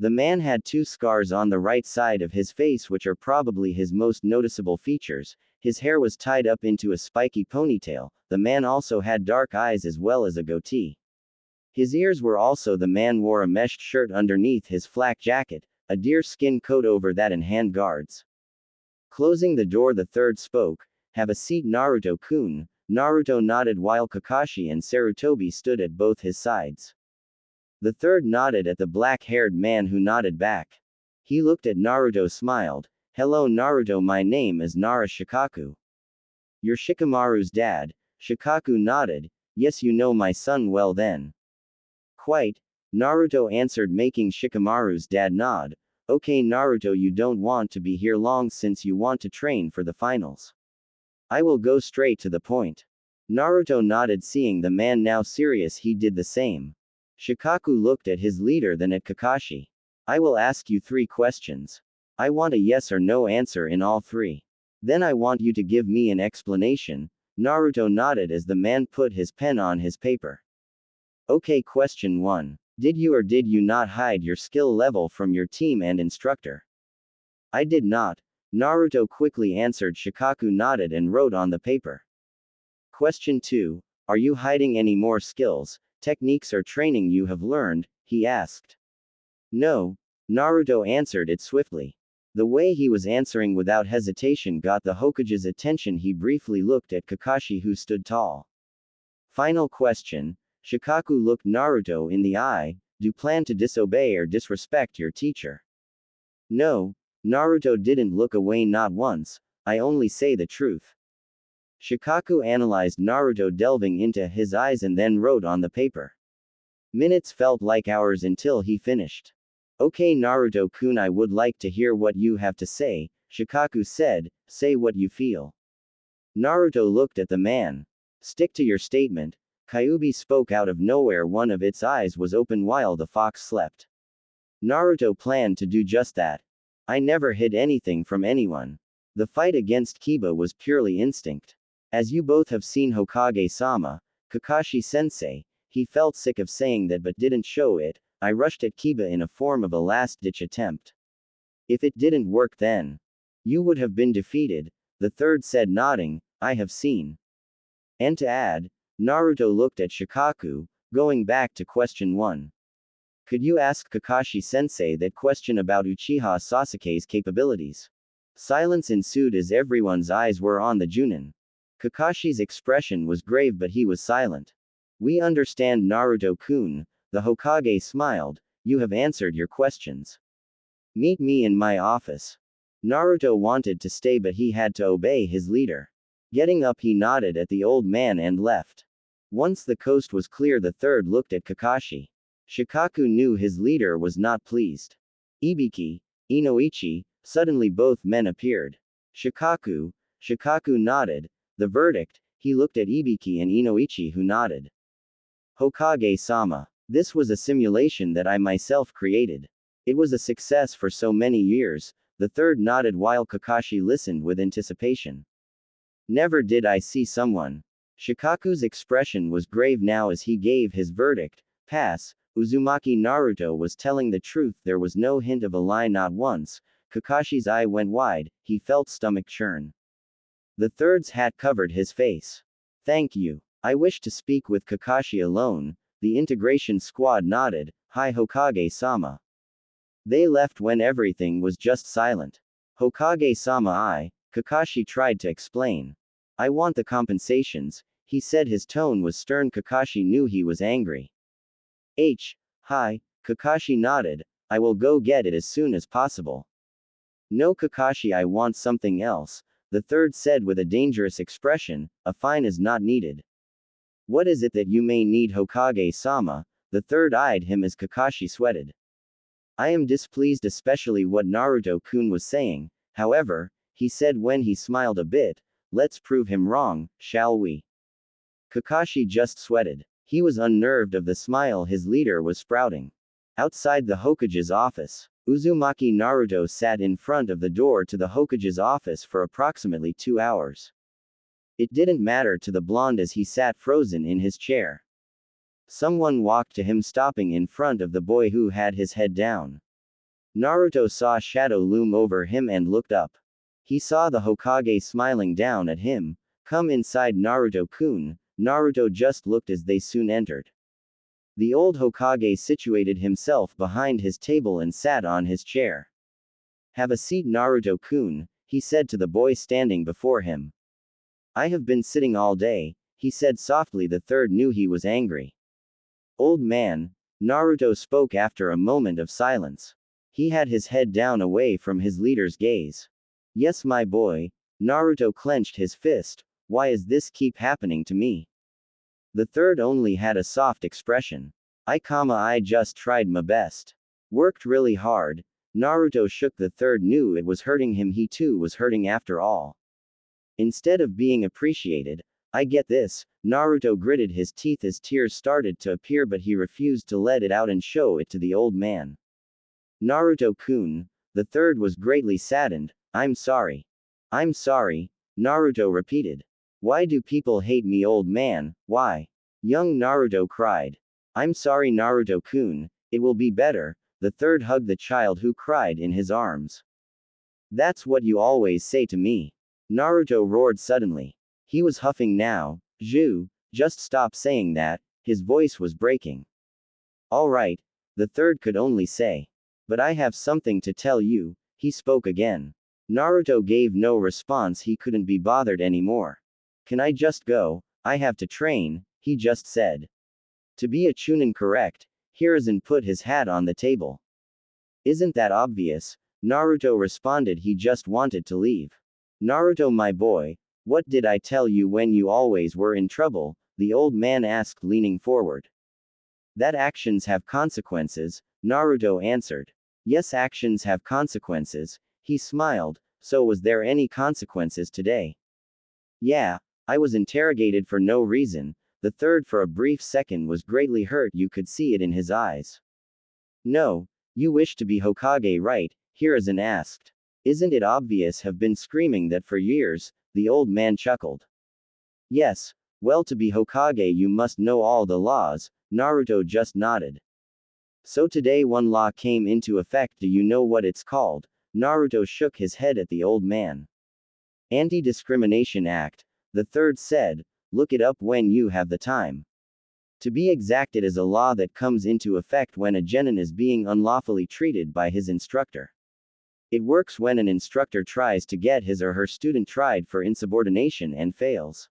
The man had two scars on the right side of his face, which are probably his most noticeable features. His hair was tied up into a spiky ponytail. The man also had dark eyes as well as a goatee. His ears were also. The man wore a meshed shirt underneath his flak jacket, a deerskin coat over that, and hand guards. Closing the door, the third spoke. Have a seat, Naruto-kun. Naruto nodded while Kakashi and Sarutobi stood at both his sides. The third nodded at the black-haired man who nodded back. He looked at Naruto, smiled. Hello Naruto, my name is Nara Shikaku. You're Shikamaru's dad. Shikaku nodded. Yes, you know my son well then. Quite. Naruto answered, making Shikamaru's dad nod. Okay Naruto, you don't want to be here long since you want to train for the finals. I will go straight to the point. Naruto nodded, seeing the man now serious. He did the same. Shikaku looked at his leader, then at Kakashi. I will ask you 3 questions. I want a yes or no answer in all 3. Then I want you to give me an explanation. Naruto nodded as the man put his pen on his paper. Okay, question 1. Did you or did you not hide your skill level from your team and instructor? I did not. Naruto quickly answered. Shikaku nodded and wrote on the paper. Question 2. Are you hiding any more skills, techniques or training you have learned? He asked. No. Naruto answered it swiftly. The way he was answering without hesitation got the Hokage's attention. He briefly looked at Kakashi, who stood tall. Final question. Shikaku looked Naruto in the eye. Do you plan to disobey or disrespect your teacher? No. Naruto didn't look away, not once. I only say the truth. Shikaku analyzed Naruto, delving into his eyes, and then wrote on the paper. Minutes felt like hours until he finished. Okay Naruto-kun, I would like to hear what you have to say, Shikaku said. Say what you feel. Naruto looked at the man. Stick to your statement. Kyuubi spoke out of nowhere. One of its eyes was open while the fox slept. Naruto planned to do just that. I never hid anything from anyone. The fight against Kiba was purely instinct. As you both have seen Hokage-sama, Kakashi-sensei, he felt sick of saying that but didn't show it. I rushed at Kiba in a form of a last-ditch attempt. If it didn't work, then you would have been defeated, the third said, nodding. I have seen. And to add, Naruto looked at Shikaku, going back to question 1. Could you ask Kakashi-sensei that question about Uchiha Sasuke's capabilities? Silence ensued as everyone's eyes were on the Junin. Kakashi's expression was grave, but he was silent. We understand Naruto-kun. The Hokage smiled. You have answered your questions. Meet me in my office. Naruto wanted to stay, but he had to obey his leader. Getting up, he nodded at the old man and left. Once the coast was clear, the third looked at Kakashi. Shikaku knew his leader was not pleased. Ibiki, Inoichi, suddenly both men appeared. Shikaku nodded. The verdict. He looked at Ibiki and Inoichi, who nodded. Hokage-sama. This was a simulation that I myself created. It was a success for so many years. The third nodded while Kakashi listened with anticipation. Never did I see someone. Shikaku's expression was grave now as he gave his verdict. Pass. Uzumaki. Naruto was telling the truth. There was no hint of a lie, not once. Kakashi's eye went wide. He felt stomach churn. The third's hat covered his face. Thank you. I wish to speak with Kakashi alone. The integration squad nodded. Hi Hokage-sama. They left when everything was just silent. Hokage-sama, Kakashi tried to explain. I want the compensations, he said. His tone was stern. Kakashi knew he was angry. Hi, Kakashi nodded. I will go get it as soon as possible. No Kakashi, I want something else, the third said with a dangerous expression. A fine is not needed. What is it that you may need, Hokage-sama? The third eyed him as Kakashi sweated. I am displeased, especially what Naruto-kun was saying. However, he said when he smiled a bit, let's prove him wrong, shall we? Kakashi just sweated. He was unnerved of the smile his leader was sprouting. Outside the Hokage's office, Uzumaki Naruto sat in front of the door to the Hokage's office for approximately 2 hours. It didn't matter to the blonde as he sat frozen in his chair. Someone walked to him, stopping in front of the boy who had his head down. Naruto saw a shadow loom over him and looked up. He saw the Hokage smiling down at him. Come inside, Naruto-kun. Naruto just looked as they soon entered. The old Hokage situated himself behind his table and sat on his chair. Have a seat, Naruto-kun, he said to the boy standing before him. I have been sitting all day, he said softly. The third knew he was angry. Old man, Naruto spoke after a moment of silence. He had his head down away from his leader's gaze. Yes, my boy, Naruto clenched his fist. Why is this keep happening to me? The third only had a soft expression. I just tried my best. Worked really hard. Naruto shook. The third knew it was hurting him. He too was hurting after all. Instead of being appreciated, I get this. Naruto gritted his teeth as tears started to appear, but he refused to let it out and show it to the old man. Naruto-kun, the third was greatly saddened. I'm sorry. I'm sorry, Naruto repeated. Why do people hate me, old man, why? Young Naruto cried. I'm sorry, Naruto-kun, it will be better. The third hugged the child who cried in his arms. That's what you always say to me. Naruto roared suddenly. He was huffing now. Just stop saying that. His voice was breaking. All right, the third could only say. But I have something to tell you, he spoke again. Naruto gave no response. He couldn't be bothered anymore. Can I just go? I have to train, he just said. To be a Chunin correct, Hiruzen put his hat on the table. Isn't that obvious? Naruto responded. He just wanted to leave. Naruto, my boy, what did I tell you when you always were in trouble? The old man asked, leaning forward. That actions have consequences, Naruto answered. Yes, actions have consequences, he smiled. So was there any consequences today? Yeah, I was interrogated for no reason. The third for a brief second was greatly hurt. You could see it in his eyes. No, you wish to be Hokage, right? Hiruzen asked. Isn't it obvious? Have been screaming that for years, the old man chuckled. Yes, well, to be Hokage you must know all the laws, Naruto just nodded. So today one law came into effect. Do you know what it's called? Naruto shook his head at the old man. Anti-Discrimination Act, the third said. Look it up when you have the time. To be exact, it is a law that comes into effect when a genin is being unlawfully treated by his instructor. It works when an instructor tries to get his or her student tried for insubordination and fails.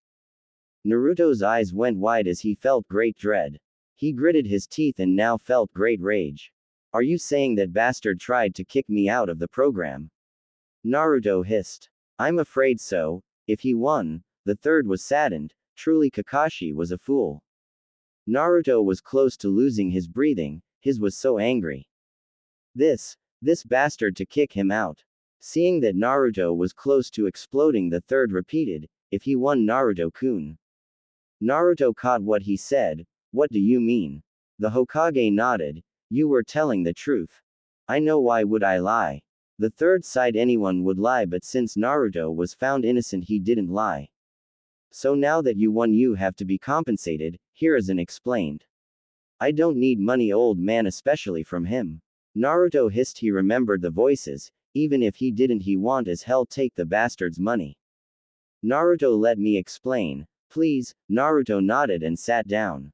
Naruto's eyes went wide as he felt great dread. He gritted his teeth and now felt great rage. Are you saying that bastard tried to kick me out of the program? Naruto hissed. I'm afraid so. If he won, the third was saddened. Truly Kakashi was a fool. Naruto was close to losing his breathing, his was so angry. This bastard to kick him out. Seeing that Naruto was close to exploding, the third repeated, if he won, Naruto-kun. Naruto caught what he said. What do you mean? The Hokage nodded. You were telling the truth. I know, why would I lie? The third sighed. Anyone would lie, but since Naruto was found innocent, he didn't lie. So now that you won, you have to be compensated, Hiruzen explained. I don't need money, old man, especially from him. Naruto hissed. He remembered the voices. Even if he didn't, he want as hell take the bastard's money. Naruto, let me explain. Please. Naruto nodded and sat down.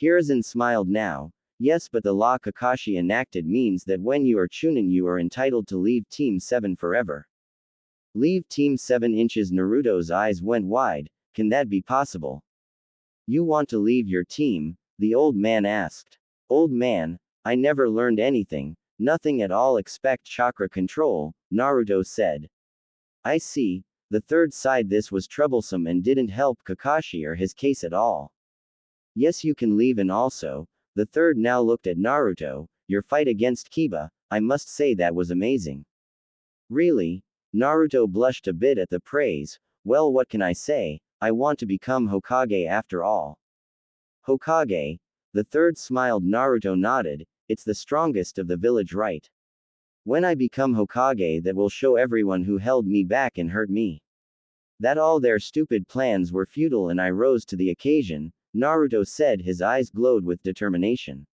Hiruzen smiled now. Yes, but the law Kakashi enacted means that when you are Chunin you are entitled to leave Team 7 forever. Leave Team 7 inches. Naruto's eyes went wide. Can that be possible? You want to leave your team? The old man asked. Old man, I never learned anything, nothing at all. Expect chakra control, Naruto said. I see. The third sighed. This was troublesome and didn't help Kakashi or his case at all. Yes, you can leave. And also, the third now looked at Naruto, your fight against Kiba, I must say that was amazing. Really? Naruto blushed a bit at the praise. Well, what can I say? I want to become Hokage after all. Hokage? The third smiled. Naruto nodded. It's the strongest of the village, right? When I become Hokage, that will show everyone who held me back and hurt me that all their stupid plans were futile, and I rose to the occasion, Naruto said. His eyes glowed with determination.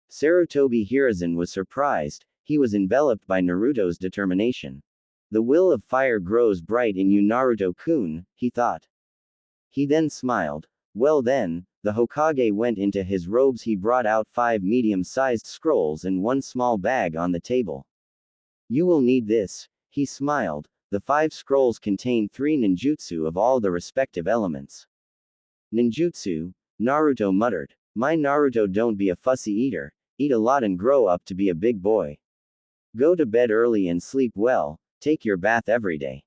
Sarutobi Hiruzen was surprised. He was enveloped by Naruto's determination. The will of fire grows bright in you, Naruto-kun, he thought. He then smiled. Well then, the Hokage went into his robes. He brought out 5 medium-sized scrolls and 1 small bag on the table. You will need this, he smiled. The 5 scrolls contain 3 ninjutsu of all the respective elements. Ninjutsu, Naruto muttered. My Naruto, don't be a fussy eater, eat a lot and grow up to be a big boy. Go to bed early and sleep well, take your bath every day.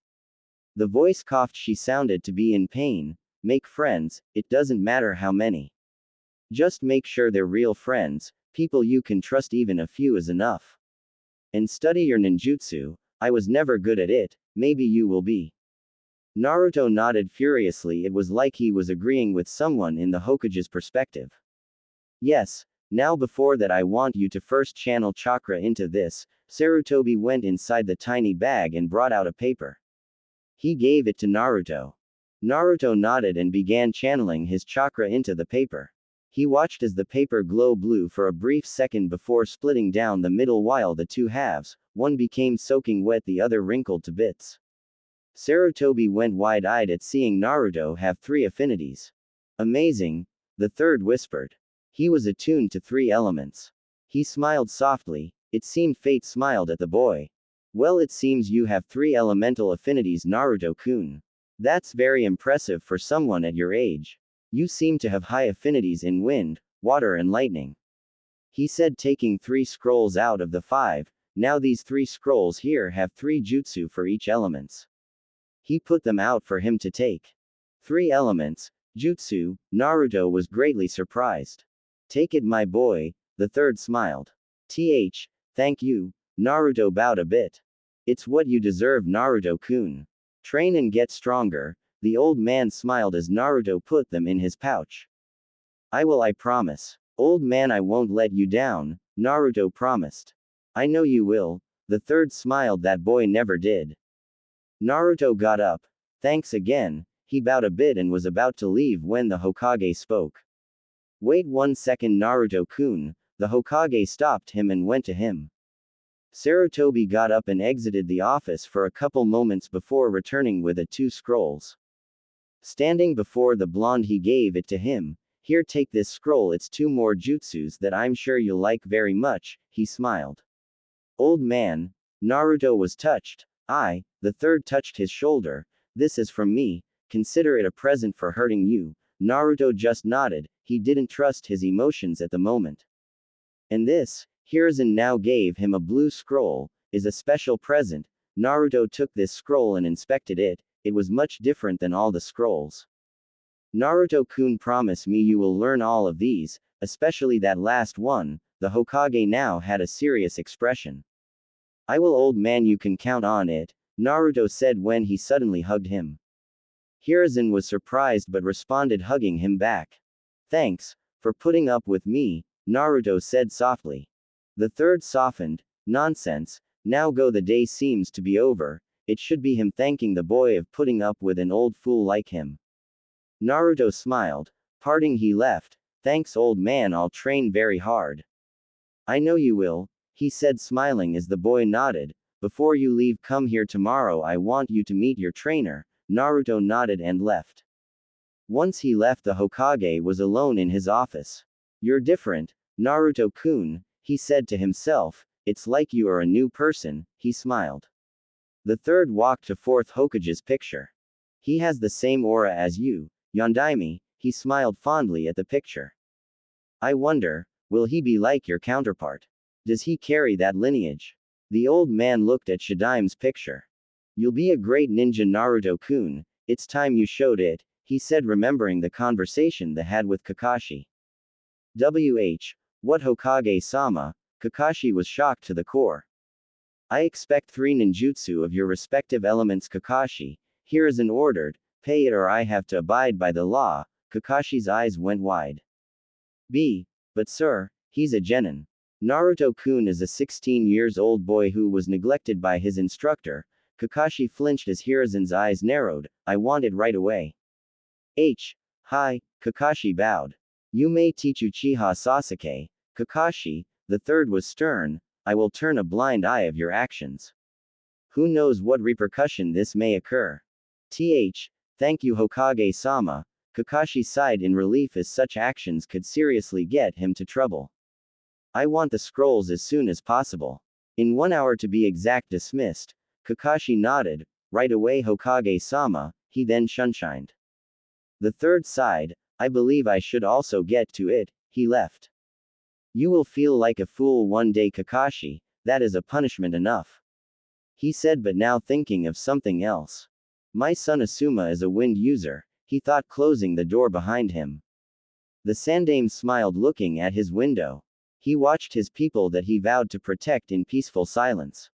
The voice coughed. She sounded to be in pain. Make friends, it doesn't matter how many. Just make sure they're real friends, people you can trust, even a few is enough. And study your ninjutsu. I was never good at it, maybe you will be. Naruto nodded furiously. It was like he was agreeing with someone in the Hokage's perspective. Yes, now before that I want you to first channel chakra into this. Sarutobi went inside the tiny bag and brought out a paper. He gave it to Naruto. Naruto nodded and began channeling his chakra into the paper. He watched as the paper glowed blue for a brief second before splitting down the middle, while the 2 halves, one became soaking wet, the other wrinkled to bits. Sarutobi went wide-eyed at seeing Naruto have 3 affinities. Amazing, the third whispered. He was attuned to 3 elements. He smiled softly. It seemed fate smiled at the boy. Well, it seems you have 3 elemental affinities, Naruto-kun. That's very impressive for someone at your age. You seem to have high affinities in wind, water and lightning. He said, taking 3 scrolls out of the 5. Now these 3 scrolls here have 3 jutsu for each elements. He put them out for him to take. 3 elements, jutsu. Naruto was greatly surprised. Take it, my boy, the third smiled. Thank you. Naruto bowed a bit. It's what you deserve, Naruto-kun. Train and get stronger. The old man smiled as Naruto put them in his pouch. I will, I promise. Old man, I won't let you down, Naruto promised. I know you will. The third smiled. That boy never did. Naruto got up. Thanks again. He bowed a bit and was about to leave when the Hokage spoke. Wait 1 second, Naruto-kun. The Hokage stopped him and went to him. Sarutobi got up and exited the office for a couple moments before returning with the 2 scrolls. Standing before the blonde, he gave it to him. Here, take this scroll, it's 2 more jutsus that I'm sure you'll like very much, he smiled. Old man. Naruto was touched. The third touched his shoulder. This is from me, consider it a present for hurting you. Naruto just nodded, he didn't trust his emotions at the moment. And this, Hiruzen now gave him a blue scroll, is a special present. Naruto took this scroll and inspected it. It was much different than all the scrolls. Naruto-kun, promise me you will learn all of these, especially that last one. The Hokage now had a serious expression. I will, old man, you can count on it, Naruto said when he suddenly hugged him. Hiruzen was surprised but responded, hugging him back. Thanks for putting up with me, Naruto said softly. The third softened. Nonsense, now go, the day seems to be over. It should be him thanking the boy of putting up with an old fool like him. Naruto smiled. Parting, he left. Thanks, old man, I'll train very hard. I know you will, he said, smiling as the boy nodded. Before you leave, come here tomorrow, I want you to meet your trainer. Naruto nodded and left. Once he left, the Hokage was alone in his office. You're different, Naruto-kun, he said to himself. It's like you are a new person, he smiled. The third walked to fourth Hokage's picture. He has the same aura as you, Yondaime, he smiled fondly at the picture. I wonder, will he be like your counterpart? Does he carry that lineage? The old man looked at Shadaime's picture. You'll be a great ninja, Naruto-kun, it's time you showed it, he said, remembering the conversation they had with Kakashi. What, Hokage-sama? Kakashi was shocked to the core. I expect 3 ninjutsu of your respective elements, Kakashi. Hiruzen ordered. Pay it or I have to abide by the law. Kakashi's eyes went wide. But sir, he's a genin. Naruto-kun is a 16-years-old boy who was neglected by his instructor. Kakashi flinched as Hiruzen's eyes narrowed. I want it right away. Hi, Kakashi bowed. You may teach Uchiha Sasuke. Kakashi, the third was stern. I will turn a blind eye of your actions. Who knows what repercussion this may occur. Thank you, Hokage-sama. Kakashi sighed in relief as such actions could seriously get him to trouble. I want the scrolls as soon as possible. In 1 hour to be exact, dismissed. Kakashi nodded. Right away Hokage-sama, he then shunshined. The third side, I believe I should also get to it, he left. You will feel like a fool one day Kakashi, that is a punishment enough. He said but now thinking of something else. My son Asuma is a wind user, he thought closing the door behind him. The Sandaime smiled looking at his window. He watched his people that he vowed to protect in peaceful silence.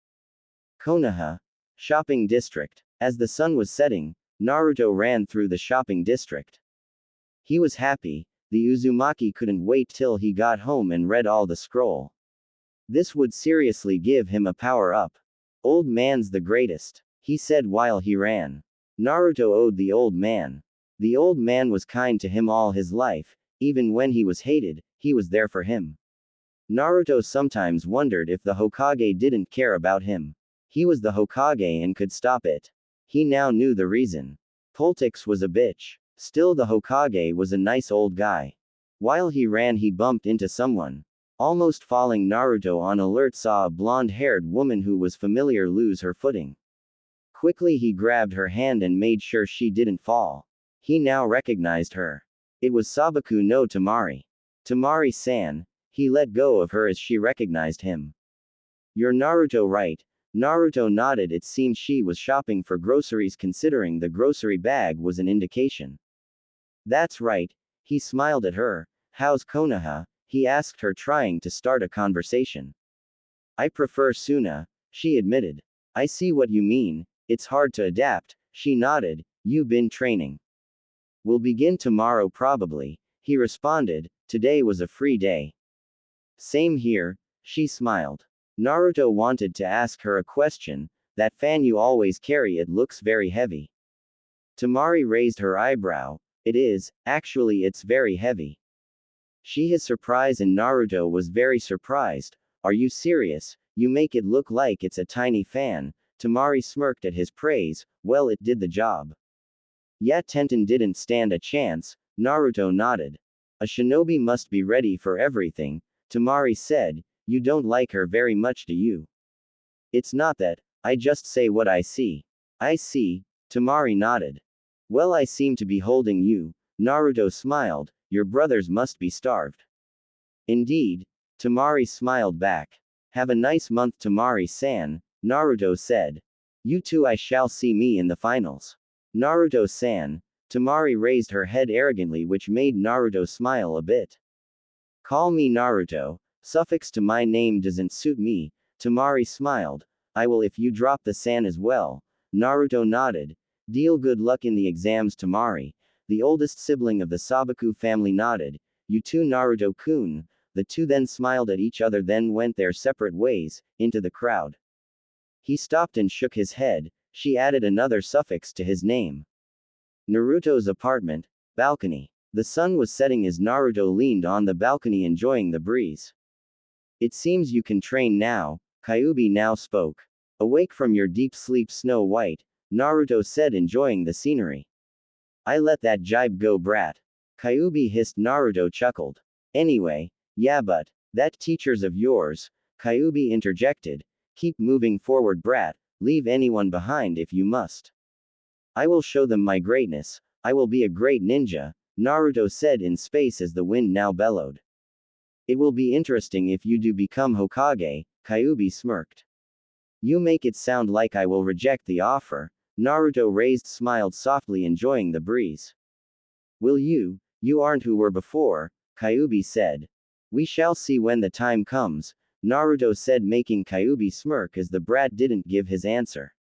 Konoha. Shopping district. As the sun was setting, Naruto ran through the shopping district. He was happy, the Uzumaki couldn't wait till he got home and read all the scroll. This would seriously give him a power-up. Old man's the greatest, he said while he ran. Naruto owed the old man. The old man was kind to him all his life, even when he was hated, he was there for him. Naruto sometimes wondered if the Hokage didn't care about him. He was the Hokage and could stop it. He now knew the reason. Politics was a bitch. Still the Hokage was a nice old guy. While he ran he bumped into someone. Almost falling Naruto on alert saw a blonde-haired woman who was familiar lose her footing. Quickly he grabbed her hand and made sure she didn't fall. He now recognized her. It was Sabaku no Tamari. Tamari-san. He let go of her as she recognized him. You're Naruto, right? Naruto nodded. It seemed she was shopping for groceries considering the grocery bag was an indication. That's right. He smiled at her. How's Konoha? He asked her trying to start a conversation. I prefer Suna, she admitted. I see what you mean, it's hard to adapt, she nodded. You've been training. We'll begin tomorrow probably, he responded. Today was a free day. Same here, she smiled. Naruto wanted to ask her a question. That fan you always carry, it looks very heavy. Tamari raised her eyebrow. It is, actually it's very heavy. She is surprised and Naruto was very surprised. Are you serious? You make it look like it's a tiny fan. Tamari smirked at his praise. Well, it did the job. Yeah, Tenten didn't stand a chance. Naruto nodded. A shinobi must be ready for everything. Tamari said. You don't like her very much, do you? It's not that, I just say what I see. I see, Tamari nodded. Well, I seem to be holding you. Naruto smiled. Your brothers must be starved. Indeed, Tamari smiled back. Have a nice month, Tamari-san, Naruto said. You too, I shall see me in the finals. Naruto-san. Tamari raised her head arrogantly, which made Naruto smile a bit. Call me Naruto. Suffix to my name doesn't suit me. Tamari smiled. I will if you drop the san as well. Naruto nodded. Deal, good luck in the exams, Tamari. The oldest sibling of the Sabaku family nodded. You too, Naruto-kun. The two then smiled at each other, then went their separate ways, into the crowd. He stopped and shook his head. She added another suffix to his name. Naruto's apartment, balcony. The sun was setting as Naruto leaned on the balcony enjoying the breeze. It seems you can train now, Kyuubi now spoke. Awake from your deep sleep, Snow White, Naruto said, enjoying the scenery. I let that jibe go, brat. Kyuubi hissed. Naruto chuckled. Anyway, yeah, but that teacher's of yours, Kyuubi interjected. Keep moving forward, brat, leave anyone behind if you must. I will show them my greatness, I will be a great ninja, Naruto said in space as the wind now bellowed. It will be interesting if you do become Hokage, Kyuubi smirked. You make it sound like I will reject the offer. Naruto smiled softly, enjoying the breeze. Will you? You aren't who were before, Kyuubi said. We shall see when the time comes, Naruto said, making Kyuubi smirk as the brat didn't give his answer.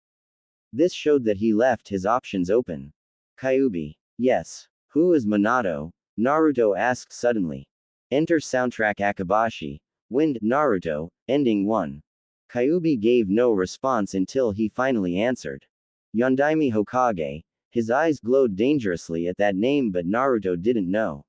This showed that he left his options open. Kyuubi. Yes. Who is Minato? Naruto asked suddenly. Enter soundtrack Akabashi. Wind, Naruto, ending 1. Kyuubi gave no response until he finally answered. Yondaime Hokage. His eyes glowed dangerously at that name, but Naruto didn't know.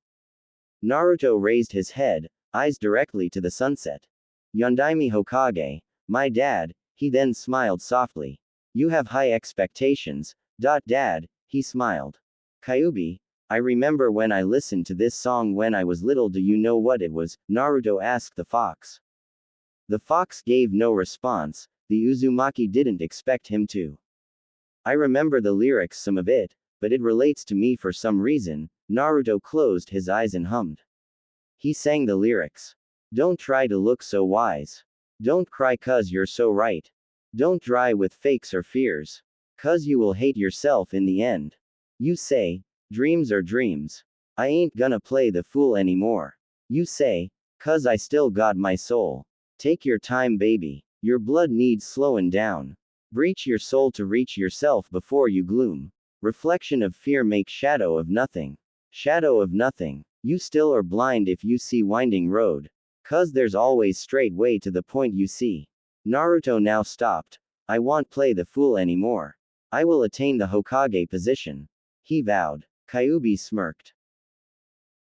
Naruto raised his head, eyes directly to the sunset. Yondaime Hokage. My dad, he then smiled softly. You have high expectations, dad, he smiled. Kyuubi. I remember when I listened to this song when I was little. Do you know what it was? Naruto asked the fox. The fox gave no response. The Uzumaki didn't expect him to. I remember the lyrics, some of it, but it relates to me for some reason. Naruto closed his eyes and hummed. He sang the lyrics. Don't try to look so wise. Don't cry 'cause you're so right. Don't dry with fakes or fears. 'Cause you will hate yourself in the end. You say, dreams are dreams. I ain't gonna play the fool anymore. You say, 'cause I still got my soul. Take your time, baby. Your blood needs slowing down. Breach your soul to reach yourself before you gloom. Reflection of fear make shadow of nothing. Shadow of nothing. You still are blind if you see winding road. 'Cause there's always straight way to the point you see. Naruto now stopped. I won't play the fool anymore. I will attain the Hokage position. He vowed. Kyuubi smirked.